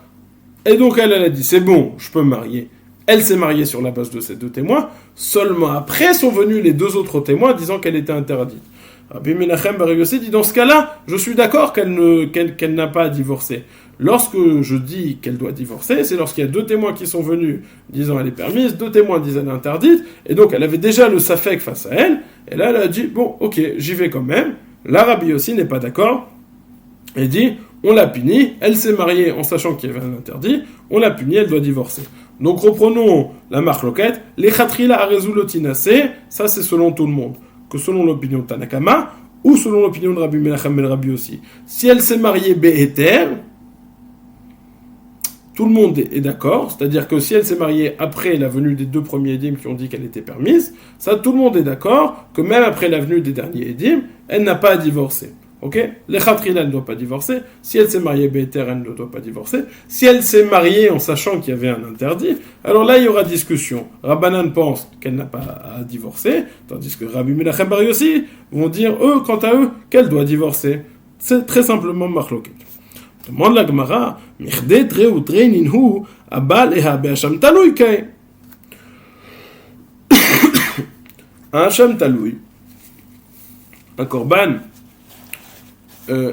Speaker 1: et donc elle a dit c'est bon, je peux me marier. Elle s'est mariée sur la base de ces deux témoins. Seulement après sont venus les deux autres témoins disant qu'elle était interdite. Rabbi Menachem bar Yossi dit dans ce cas-là, je suis d'accord qu'elle n'a pas à divorcer. lorsque je dis qu'elle doit divorcer, c'est lorsqu'il y a 2 témoins qui sont venus disant elle est permise, 2 témoins disant elle est interdite, et donc elle avait déjà le safek face à elle, et là elle a dit, bon, ok, j'y vais quand même. La Rabbi aussi n'est pas d'accord, et dit, on l'a punie, elle s'est mariée en sachant qu'il y avait un interdit, on l'a punie, elle doit divorcer. Donc reprenons la marloquette, les khatrila arezulotinase, ça c'est selon tout le monde, que selon l'opinion de Tanakama, ou selon l'opinion de Rabbi Menachem et Rabbi aussi. Si elle s'est mariée béhéter, tout le monde est d'accord, c'est-à-dire que si elle s'est mariée après la venue des 2 premiers édimes qui ont dit qu'elle était permise, ça tout le monde est d'accord que même après la venue des derniers édimes, elle n'a pas à divorcer. Ok? Les khatrila, elle ne doit pas divorcer. Si elle s'est mariée béhéter, elle ne doit pas divorcer. Si elle s'est mariée en sachant qu'il y avait un interdit, alors là il y aura discussion. Rabbanan pense qu'elle n'a pas à divorcer, tandis que Rabbi Menachem Bar Yossi vont dire, eux, quant à eux, qu'elle doit divorcer. C'est très simplement marloquet. Demande la Gemara, Mirde tre ou tre ninhu, abal eha be'asham taloui kai. Un hacham taloui, un korban,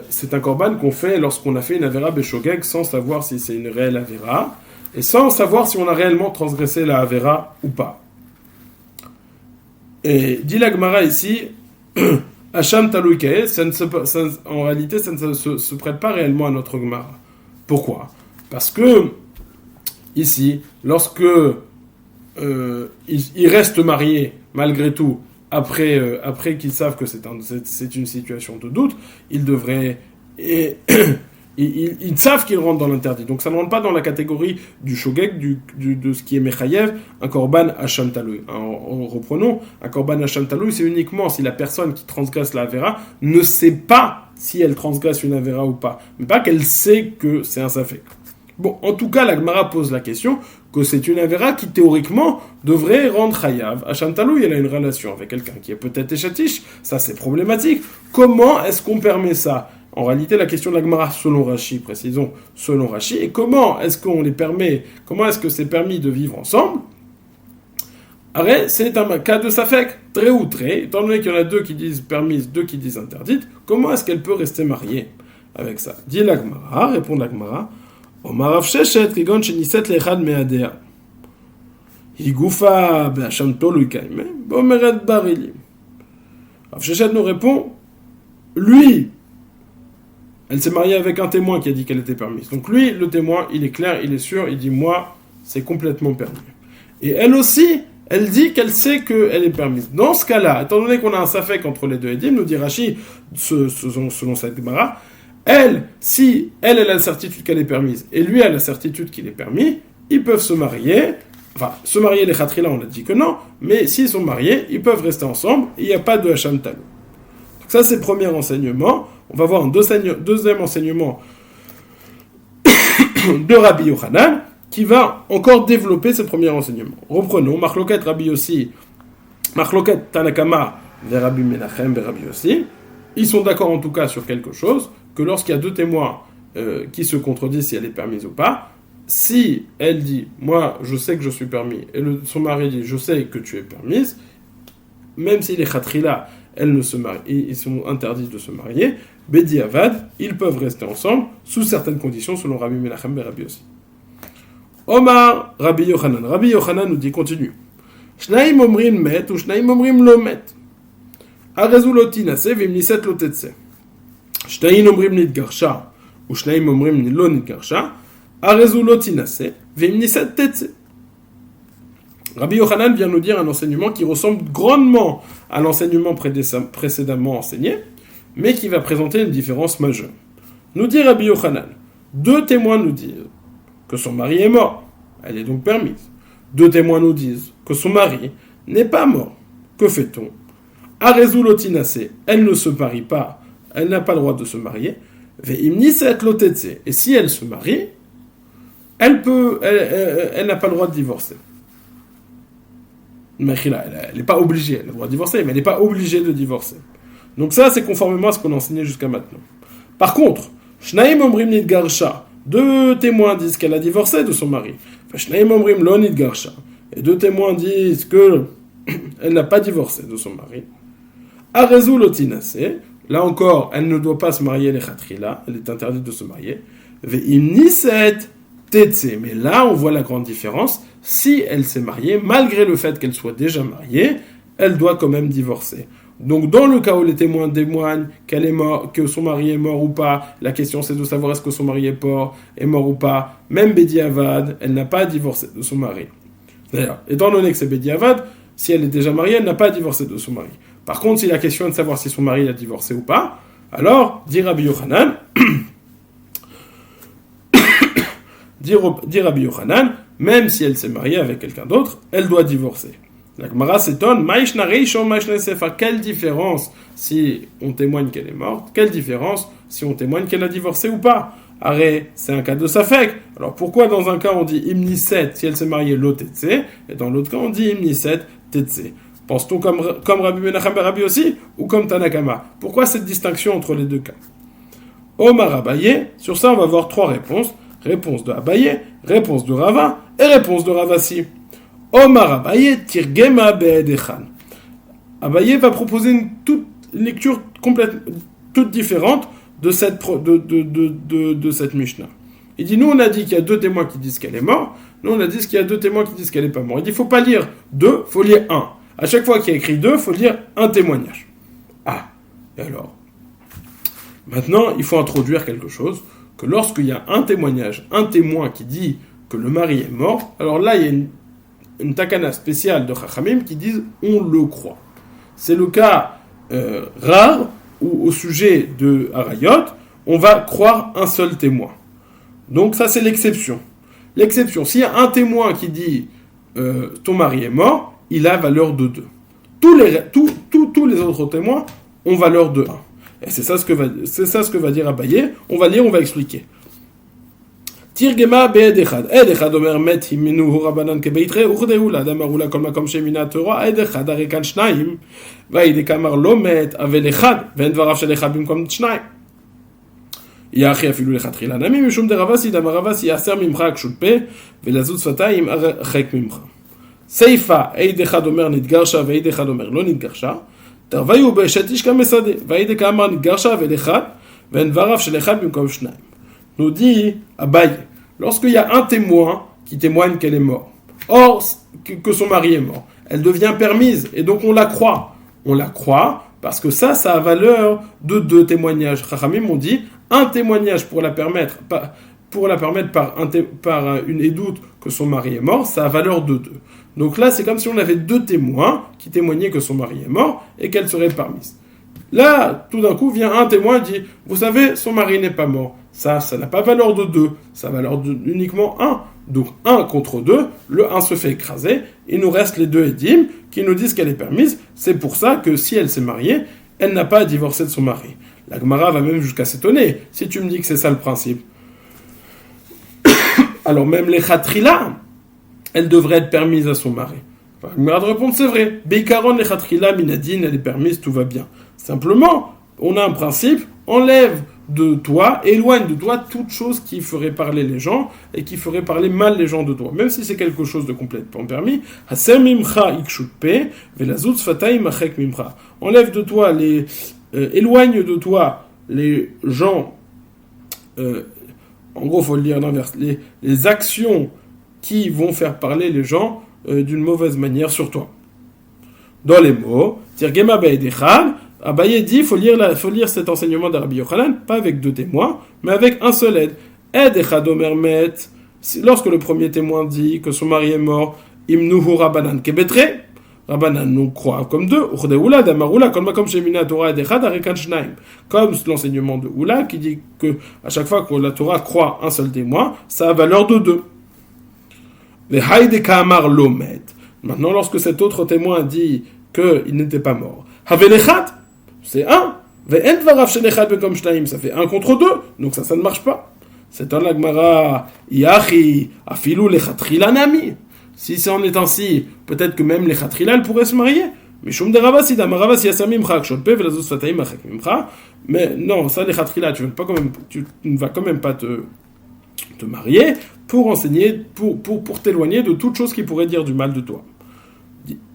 Speaker 1: c'est un korban qu'on fait lorsqu'on a fait une avera beshogeg sans savoir si c'est une réelle avera et sans savoir si on a réellement transgressé la avera ou pas. Et dit la Gemara ici, Hacham Taloui Kae, en réalité ça ne se prête pas réellement à notre Gemara. Pourquoi? Parce que ici, lorsque ils restent mariés malgré tout, après qu'ils savent que c'est une situation de doute, ils devraient... Ils savent qu'ils rentrent dans l'interdit. Donc ça ne rentre pas dans la catégorie du shogeg, de ce qui est mechayev, un korban hacham taloui. Reprenons, un korban hacham taloui, c'est uniquement si la personne qui transgresse la avera ne sait pas si elle transgresse une avera ou pas, mais pas qu'elle sait que c'est un safek. Bon, en tout cas, la Gemara pose la question que c'est une avera qui, théoriquement, devrait rendre chayav. Hacham taloui, elle a une relation avec quelqu'un qui est peut-être échatiche, ça c'est problématique. Comment est-ce qu'on permet ça? En réalité, la question de la Gemara, selon Rashi, précisons, selon Rashi, et comment est-ce qu'on les permet, comment est-ce que c'est permis de vivre ensemble? Arrête, c'est un cas de safek, très ou très, étant donné qu'il y en a 2 qui disent permise, 2 qui disent interdite, comment est-ce qu'elle peut rester mariée avec ça? Dit la Gemara, répond la Gemara, Omar Rav Sheshet, Kigon Sheniset Lechad Meadea. Higoufa Be'asham Tolui Kaime, Bomeret Barili. Rav Sheshet nous répond, lui, elle s'est mariée avec un témoin qui a dit qu'elle était permise. Donc lui, le témoin, il est clair, il est sûr, il dit, moi, c'est complètement permis. Et elle aussi, elle dit qu'elle sait qu'elle est permise. Dans ce cas-là, étant donné qu'on a un safek entre les 2 édimes, nous dit Rashi, selon cette Gemara, elle, si elle a la certitude qu'elle est permise, et lui a la certitude qu'il est permis, ils peuvent se marier. Enfin, se marier les khatrila, on a dit que non, mais s'ils sont mariés, ils peuvent rester ensemble, et il n'y a pas de hacham talou. Donc ça, c'est le premier enseignement. On va voir un deuxième enseignement de Rabbi Yochanan, qui va encore développer ce premier enseignement. Reprenons, Marloket Rabbi Yossi, Marloket Tanakama vers Rabbi Menachem vers Rabbi Yossi. Ils sont d'accord en tout cas sur quelque chose, que lorsqu'il y a 2 témoins qui se contredisent si elle est permise ou pas, si elle dit « moi je sais que je suis permis » et son mari dit « je sais que tu es permise », même si les khatrila, elles ne se marient, ils sont interdits de se marier, Bedi Avad, ils peuvent rester ensemble sous certaines conditions selon Rabbi Menachem et Rabbi Yossi. Omar, Rabbi Yochanan. Rabbi Yochanan nous dit, continue. Shnaim omrim met ou shnaim omrim lo met. Arezu lo tinase vim niset lo tetse. Shnaim omrim nitgarsha ou shnaim omrim lo nitgarsha. Arezu lo tinase vim niset tetse. Rabbi Yochanan vient nous dire un enseignement qui ressemble grandement à l'enseignement précédemment enseigné, mais qui va présenter une différence majeure. Nous dit Rabbi Yochanan, 2 témoins nous disent que son mari est mort, elle est donc permise. 2 témoins nous disent que son mari n'est pas mort. Que fait-on? Arezu lotinase, elle ne se marie pas, elle n'a pas le droit de se marier. Ve'imniset lotetse, et si elle se marie, elle n'a pas le droit de divorcer. Elle n'est pas obligée, elle a le droit de divorcer, mais elle n'est pas obligée de divorcer. Donc ça, c'est conformément à ce qu'on a enseigné jusqu'à maintenant. Par contre, Shnaim omrim nitgarsha, 2 témoins disent qu'elle a divorcé de son mari. Shnaim omrim lo nitgarsha, et 2 témoins disent que elle n'a pas divorcé de son mari. Arezu lotinase, là encore, elle ne doit pas se marier les khatrila, elle est interdite de se marier. ve'im niset tetse. Mais là, on voit la grande différence. Si elle s'est mariée, malgré le fait qu'elle soit déjà mariée, elle doit quand même divorcer. Donc, dans le cas où les témoins témoignent qu'elle est morte, que son mari est mort ou pas, la question c'est de savoir est-ce que son mari est mort ou pas. Même Bedi Avad, elle n'a pas divorcé de son mari. D'ailleurs, étant donné que c'est Bedi Avad, si elle est déjà mariée, elle n'a pas divorcé de son mari. Par contre, si la question est de savoir si son mari a divorcé ou pas, alors, dit Rabbi Yochanan, dit Rabbi Yochanan, même si elle s'est mariée avec quelqu'un d'autre, elle doit divorcer. La Gemara s'étonne, quelle différence si on témoigne qu'elle est morte, quelle différence si on témoigne qu'elle a divorcé ou pas. Arrête, c'est un cas de Safek. Alors pourquoi dans un cas on dit imniset si elle s'est mariée lo tetse, et dans l'autre cas on dit imniset tetse? Pense-t-on comme Rabbi Menachem ben Rabbi aussi, ou comme Tanakama? Pourquoi cette distinction entre les deux cas? Omar Abaye, sur ça on va voir trois réponses. Réponse de Abaye, réponse de Rava, et réponse de Ravasi. Omar Abaye, Tirgema Be'edechan. Abaye va proposer une lecture toute différente de cette Mishnah. Il dit, nous on a dit qu'il y a deux témoins qui disent qu'elle est morte, nous on a dit qu'il y a deux témoins qui disent qu'elle n'est pas morte. Il dit, il ne faut pas lire deux, il faut lire un. À chaque fois qu'il y a écrit deux, il faut lire un témoignage. Ah, et alors? Maintenant, il faut introduire quelque chose, que lorsqu'il y a un témoignage, un témoin qui dit que le mari est mort, alors là, il y a une takana spéciale de Chachamim qui disent on le croit. C'est le cas rare où au sujet de Harayot, on va croire un seul témoin. Donc ça c'est l'exception. L'exception, s'il y a un témoin qui dit ton mari est mort, il a valeur de 2. Tous les autres témoins ont valeur de 1. Et c'est ça ce que va dire Abaye. On va lire, on va expliquer. Tirgema be'edechad. Edechad omer met himinu rabanan kebeitre uchdeu la damarula kol makom shemina Torah edechad arekan shnaim va'idekamar lo met avel echad ve'en dvarav shel echad bimkom shnaim. Yachi afilu lechatchila nami mishum de Ravasi damaravasi yaser mimcha kshut pe ve'lazut sfatayim archek mimcha. Seifa edechad omer nitgarsha ve'edechad omer lo nitgarsha. Tarvayu be'eshet ishka mesade va'idekamar nitgarsha ve'el echad ve'en dvarav shel echad bimkom shnaim. Nous dit Abaye, lorsqu'il y a un témoin qui témoigne qu'elle est morte, or que son mari est mort, elle devient permise et donc on la croit. On la croit parce que ça a valeur de 2 témoignages. Chachamim ont dit un témoignage pour la permettre par une édoute que son mari est mort, ça a valeur de 2. Donc là, c'est comme si on avait 2 témoins qui témoignaient que son mari est mort et qu'elle serait permise. Là, tout d'un coup, vient un témoin et dit « Vous savez, son mari n'est pas mort. » Ça n'a pas valeur de 2. Ça a valeur uniquement 1. Donc 1 contre 2, le 1 se fait écraser. Il nous reste les 2 édimes qui nous disent qu'elle est permise. C'est pour ça que si elle s'est mariée, elle n'a pas à divorcer de son mari. La Gemara va même jusqu'à s'étonner. Si tu me dis que c'est ça le principe. Alors même les khatrila, elle devrait être permise à son mari. La Gemara de répondre c'est vrai. Beikaron les khatrila minadin, elle est permise, tout va bien. Simplement, on a un principe, enlève de toi, éloigne de toi toute chose qui ferait parler les gens et qui ferait parler mal les gens de toi. Même si c'est quelque chose de complètement permis. Enlève de toi éloigne de toi les gens, en gros, il faut le dire l'inverse, les actions qui vont faire parler les gens d'une mauvaise manière sur toi. Dans les mots, Tirgema be'edechad, Abaye dit, il faut lire cet enseignement de Rabbi Yochanan, pas avec 2 témoins, mais avec un seul aide. Aide echad omer met, lorsque le premier témoin dit que son mari est mort, imnuhu rabanan kebetre, rabanan nous croit comme 2, uchdeula damarula kol makom shemina Torah aide echad arekan shnaim, comme l'enseignement de Oula qui dit que à chaque fois que la Torah croit un seul témoin, ça a valeur de 2. Ve'haide kamar lo met. Maintenant, lorsque cet autre témoin dit qu'il n'était pas mort, havel echad, c'est 1. Ça fait 1 contre 2. Donc ça ne marche pas. C'est un lagmara. Yachi, afilu lechatchila nami. Si ça en est ainsi, peut-être que même les khatrila pourraient se marier. Mishum de Ravasi, Ravasi yasamimcha, kshotpe, velazos fataim achakimcha. Mais non, ça les khatrila, tu ne vas quand même pas te marier pour enseigner, pour t'éloigner de toute chose qui pourrait dire du mal de toi.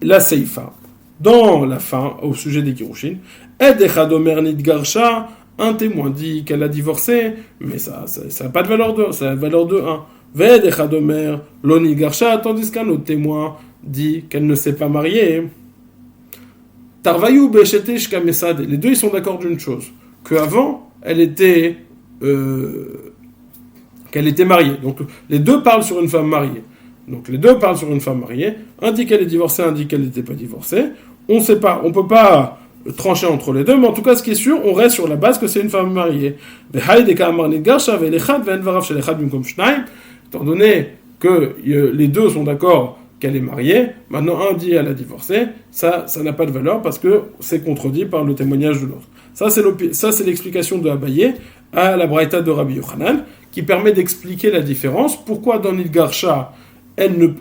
Speaker 1: La seifa. Dans la fin, au sujet des Kirushin, Ed echad omer nitgarsha, un témoin dit qu'elle a divorcé, mais ça n'a pas de valeur de 1, ça a la valeur de 1. Ved echad omer loni garsha, tandis qu'un autre témoin dit qu'elle ne s'est pas mariée. Tarvayu beshete shkamesad, les deux ils sont d'accord d'une chose, qu'avant qu'elle était mariée. Donc les deux parlent sur une femme mariée. Un dit qu'elle est divorcée, un dit qu'elle n'était pas divorcée. On ne sait pas, on ne peut pas trancher entre les deux, mais en tout cas ce qui est sûr, on reste sur la base que c'est une femme mariée. Étant donné que les deux sont d'accord qu'elle est mariée, maintenant un dit qu'elle a divorcé, ça n'a pas de valeur parce que c'est contredit par le témoignage de l'autre. Ça c'est l'explication de Abaye à la Braïta de Rabbi Yochanan, qui permet d'expliquer la différence. Pourquoi dans l'Ilgarsha, elle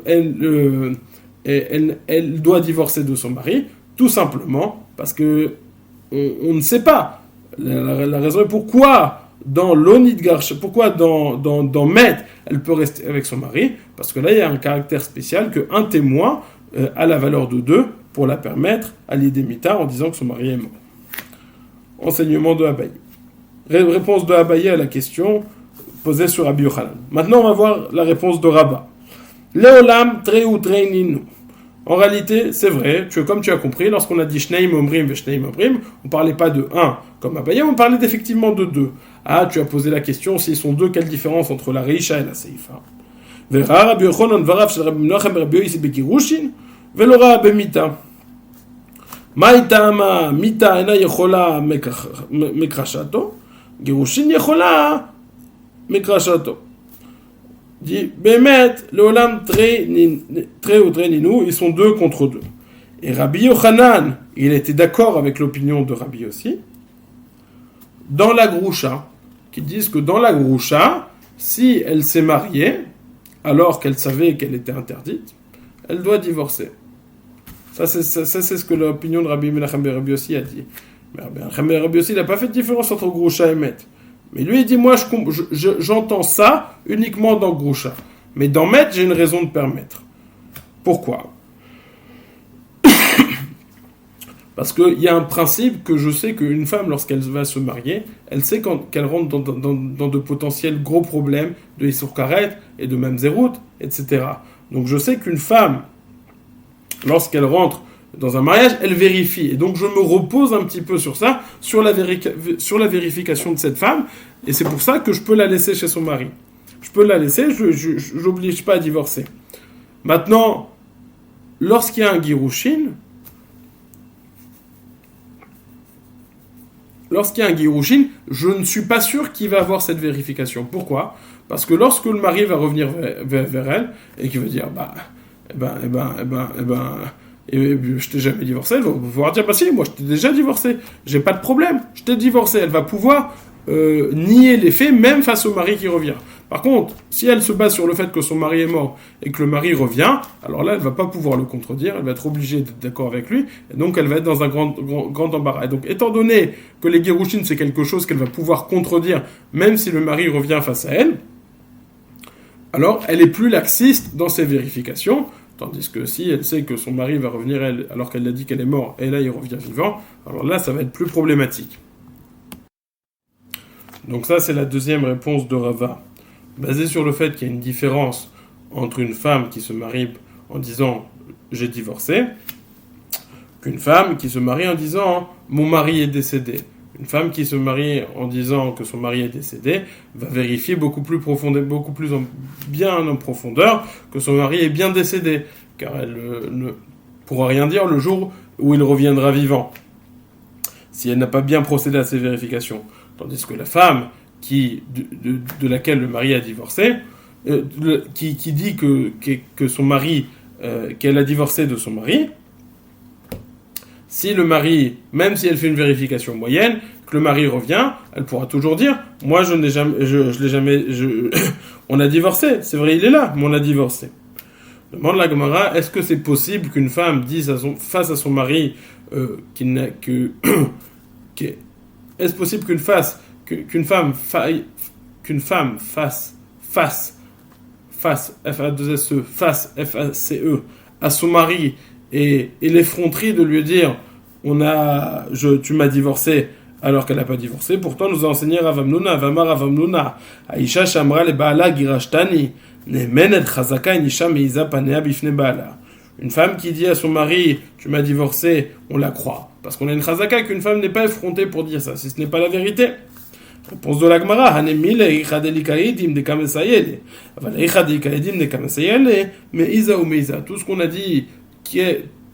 Speaker 1: doit divorcer de son mari? Tout simplement parce que on ne sait pas. La raison est pourquoi dans l'Onidgarsha, pourquoi dans Met, elle peut rester avec son mari, parce que là il y a un caractère spécial qu'un témoin a la valeur de 2 pour la permettre à l'idée mitard en disant que son mari est mort. Enseignement de Abaye. Réponse de Abaye à la question posée sur Rabbi Yochanan. Maintenant on va voir la réponse de Rabba. Leolam treu treininu. En réalité, c'est vrai, comme tu as compris, lorsqu'on a dit Shneim Omrim ve Shneim Omrim, on ne parlait pas de 1 comme Abaye, on parlait effectivement de 2. Ah, tu as posé la question, s'ils sont 2, quelle différence entre la Reisha et la Seifa? Vera Rabbi Yochanan varav shel Rabbi Menachem Rabbi Yosi bekirushin, velora bemita. Maitama mita ena yechola mekrashato, girushin yechola mekrashato. Dit, Bémet, le Olam très ou très ninou, ils sont 2 contre 2. Et Rabbi Yochanan, il était d'accord avec l'opinion de Rabbi aussi, dans la Groucha, qui disent que dans la Groucha, si elle s'est mariée, alors qu'elle savait qu'elle était interdite, elle doit divorcer. Ça, c'est ce que l'opinion de Rabbi Menachem ben Rabbi aussi a dit. Mais Rabbi aussi, il n'a pas fait de différence entre Groucha et Met. Mais lui, il dit, moi, j'entends ça uniquement dans Groucha. Mais dans Met, j'ai une raison de permettre. Pourquoi? Parce qu'il y a un principe que je sais qu'une femme, lorsqu'elle va se marier, elle sait qu'elle rentre dans de potentiels gros problèmes de Issour Karet et de Mamzerut, etc. Donc je sais qu'une femme, lorsqu'elle rentre dans un mariage, elle vérifie. Et donc je me repose un petit peu sur ça, sur la vérification de cette femme, et c'est pour ça que je peux la laisser chez son mari. Je peux la laisser, je n'oblige pas à divorcer. Maintenant, lorsqu'il y a un Girushin, je ne suis pas sûr qu'il va avoir cette vérification. Pourquoi? Parce que lorsque le mari va revenir vers elle, et qu'il va dire, je t'ai jamais divorcé, elle va pouvoir dire, si, moi je t'ai déjà divorcé, j'ai pas de problème, je t'ai divorcé. Elle va pouvoir nier les faits, même face au mari qui revient. Par contre, si elle se base sur le fait que son mari est mort et que le mari revient, alors là, elle va pas pouvoir le contredire, elle va être obligée d'être d'accord avec lui, et donc elle va être dans un grand embarras. Et donc, étant donné que les Girushin, c'est quelque chose qu'elle va pouvoir contredire, même si le mari revient face à elle, alors elle est plus laxiste dans ses vérifications, tandis que si elle sait que son mari va revenir elle, alors qu'elle a dit qu'elle est morte, et là il revient vivant, alors là ça va être plus problématique. Donc ça c'est la deuxième réponse de Rava, basée sur le fait qu'il y a une différence entre une femme qui se marie en disant « j'ai divorcé », qu'une femme qui se marie en disant « mon mari est décédé ». Une femme qui se marie en disant que son mari est décédé va vérifier beaucoup plus bien en profondeur que son mari est bien décédé, car elle ne pourra rien dire le jour où il reviendra vivant, si elle n'a pas bien procédé à ces vérifications. Tandis que la femme de laquelle le mari a divorcé, qui dit que son mari, qu'elle a divorcé de son mari, si le mari, même si elle fait une vérification moyenne, que le mari revient, elle pourra toujours dire, moi je l'ai jamais, on a divorcé, c'est vrai il est là, mais on a divorcé. Demande la Gemara, est-ce que c'est possible qu'une femme dise face à son mari est-ce possible qu'une femme fasse F-A-2-S-E, face F-A-C-E, à son mari et l'effronterie de lui dire tu m'as divorcé, alors qu'elle n'a pas divorcé. Pourtant, nous a enseigné Rav Hamnuna, Vamar Rav Hamnuna, Aisha Shamra le Baala Girashtani, Nemenet Chazaka Inisha Meiza Panea Bifne Baala. Une femme qui dit à son mari, tu m'as divorcé, on la croit. Parce qu'on a une chazaka qu'une femme n'est pas effrontée pour dire ça, si ce n'est pas la vérité. Réponse de la Gemara, Hanemile Ichadelikaïdim de Kamesayele. Aval Ichadelikaïdim de Kamesayele, mais Isa ou Meisa. Tout ce qu'on a dit,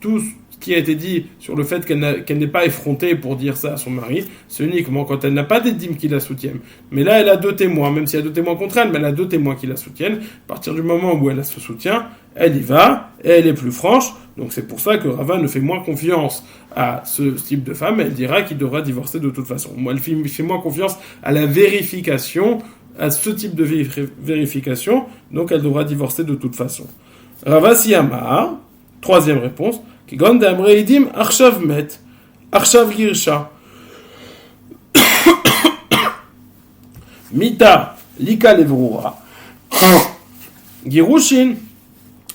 Speaker 1: tout ce qui a été dit sur le fait qu'elle n'est pas effrontée pour dire ça à son mari, c'est uniquement quand elle n'a pas des dîmes qui la soutiennent. Mais là, elle a deux témoins, même s'il y a deux témoins contre elle, mais elle a deux témoins qui la soutiennent. À partir du moment où elle se soutient, elle y va, et elle est plus franche. Donc c'est pour ça que Rava ne fait moins confiance à ce type de femme. Elle dira qu'il devra divorcer de toute façon. Moi, elle fait moins confiance à la vérification, à ce type de vérification. Donc elle devra divorcer de toute façon. Rava Siyama, troisième réponse, Kigon d'Amreidim Arshav Met, Arshav Girsha. Mita, Lika Levrura. Girushin,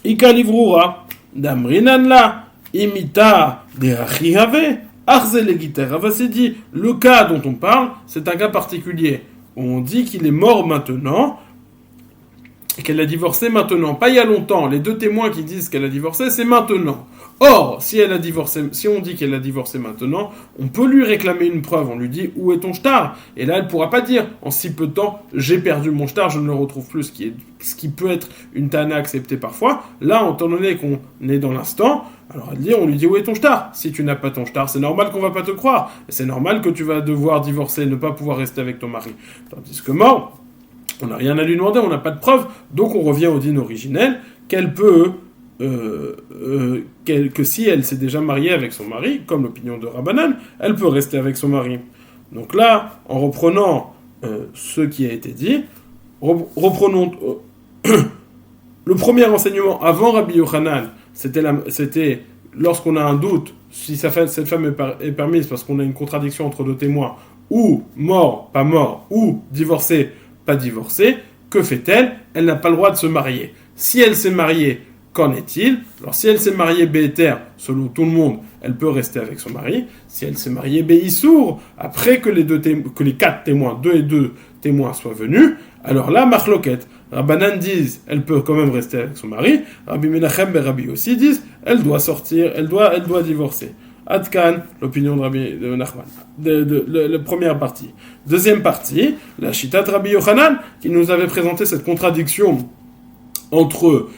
Speaker 1: Ika Livrura. Damrinan la, Imita, Derachi Have, Arze Legiter. Rava s'est dit, le cas dont on parle, c'est un cas particulier. On dit qu'il est mort maintenant, et qu'elle a divorcé maintenant, pas il y a longtemps. Les deux témoins qui disent qu'elle a divorcé, c'est maintenant. Or, si on dit qu'elle a divorcé maintenant, on peut lui réclamer une preuve. On lui dit, où est ton shtar? Et là, elle pourra pas dire, en si peu de temps, j'ai perdu mon shtar, je ne le retrouve plus, ce qui peut être une tana acceptée parfois. Là, étant donné qu'on est dans l'instant, alors on lui dit, où est ton shtar? Si tu n'as pas ton shtar, c'est normal qu'on va pas te croire. Et c'est normal que tu vas devoir divorcer, ne pas pouvoir rester avec ton mari. Tandis que mort, on n'a rien à lui demander, on n'a pas de preuve, donc on revient au dîne originel, qu'elle peut, que si elle s'est déjà mariée avec son mari, comme l'opinion de Rabbanan, elle peut rester avec son mari. Donc là, en reprenant ce qui a été dit, reprenons le premier enseignement avant Rabbi Yochanan, c'était lorsqu'on a un doute, si cette femme est permise parce qu'on a une contradiction entre deux témoins, ou mort, pas mort, ou divorcé, pas divorcée, que fait-elle? Elle n'a pas le droit de se marier. Si elle s'est mariée, qu'en est-il? Alors si elle s'est mariée béter, selon tout le monde, elle peut rester avec son mari. Si elle s'est mariée béissour, après que les quatre témoins, deux et deux témoins soient venus, alors là, machloket. Rabbanan disent, elle peut quand même rester avec son mari. Rabbi Menachem et Rabbi aussi disent, elle doit sortir, elle doit divorcer. Adkan, l'opinion de Nachman. La première partie. Deuxième partie, la Shitat Rabbi Yochanan, qui nous avait présenté cette contradiction entre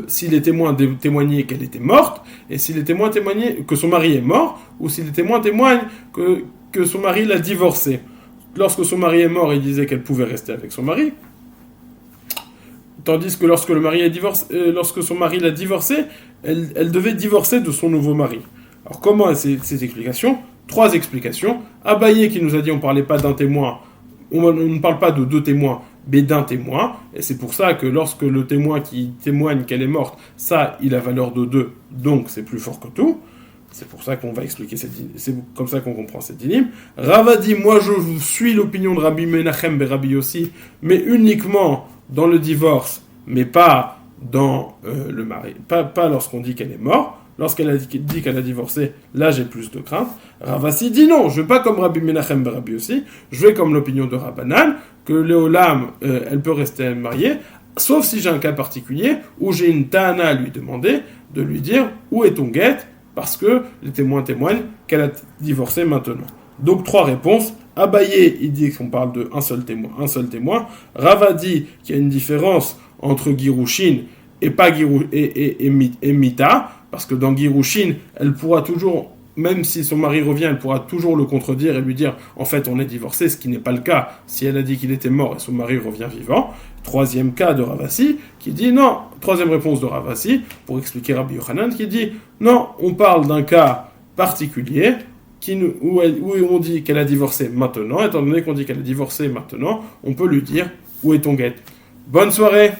Speaker 1: si les témoins témoignaient qu'elle était morte, et si les témoins témoignaient que son mari est mort, ou si les témoins témoignent que son mari l'a divorcée. Lorsque son mari est mort, il disait qu'elle pouvait rester avec son mari. Tandis que lorsque son mari l'a divorcée, elle devait divorcer de son nouveau mari. Alors comment ces explications? Trois explications. Abaye qui nous a dit on ne parlait pas d'un témoin, on ne parle pas de deux témoins, mais d'un témoin. Et c'est pour ça que lorsque le témoin qui témoigne qu'elle est morte, ça, il a valeur de deux, donc c'est plus fort que tout. C'est pour ça qu'on va expliquer c'est comme ça qu'on comprend cette dynim. Rava dit, moi je suis l'opinion de Rabbi Menachem et Rabbi Yossi, mais uniquement dans le divorce, mais pas dans le mari, pas lorsqu'on dit qu'elle est morte. Lorsqu'elle a dit qu'elle a divorcé, là j'ai plus de crainte. Ravasi dit non, je vais pas comme Rabbi Menachem et Rabbi Yossi, je vais comme l'opinion de Rabbanan, que Léolam, elle peut rester mariée, sauf si j'ai un cas particulier où j'ai une ta'ana à lui demander, de lui dire où est ton guet, parce que les témoins témoignent qu'elle a divorcé maintenant. Donc trois réponses. Abaye, il dit qu'on parle d'un seul témoin. Rava dit qu'il y a une différence entre Girushin et pas et Mita, parce que dans Girushin, elle pourra toujours, même si son mari revient, elle pourra toujours le contredire et lui dire en fait on est divorcé, ce qui n'est pas le cas si elle a dit qu'il était mort et son mari revient vivant. Troisième cas de Ravasi qui dit non, troisième réponse de Ravasi pour expliquer Rabbi Yochanan qui dit non, on parle d'un cas particulier où on dit qu'elle a divorcé maintenant, étant donné qu'on dit qu'elle a divorcé maintenant, on peut lui dire où est ton guet. Bonne soirée.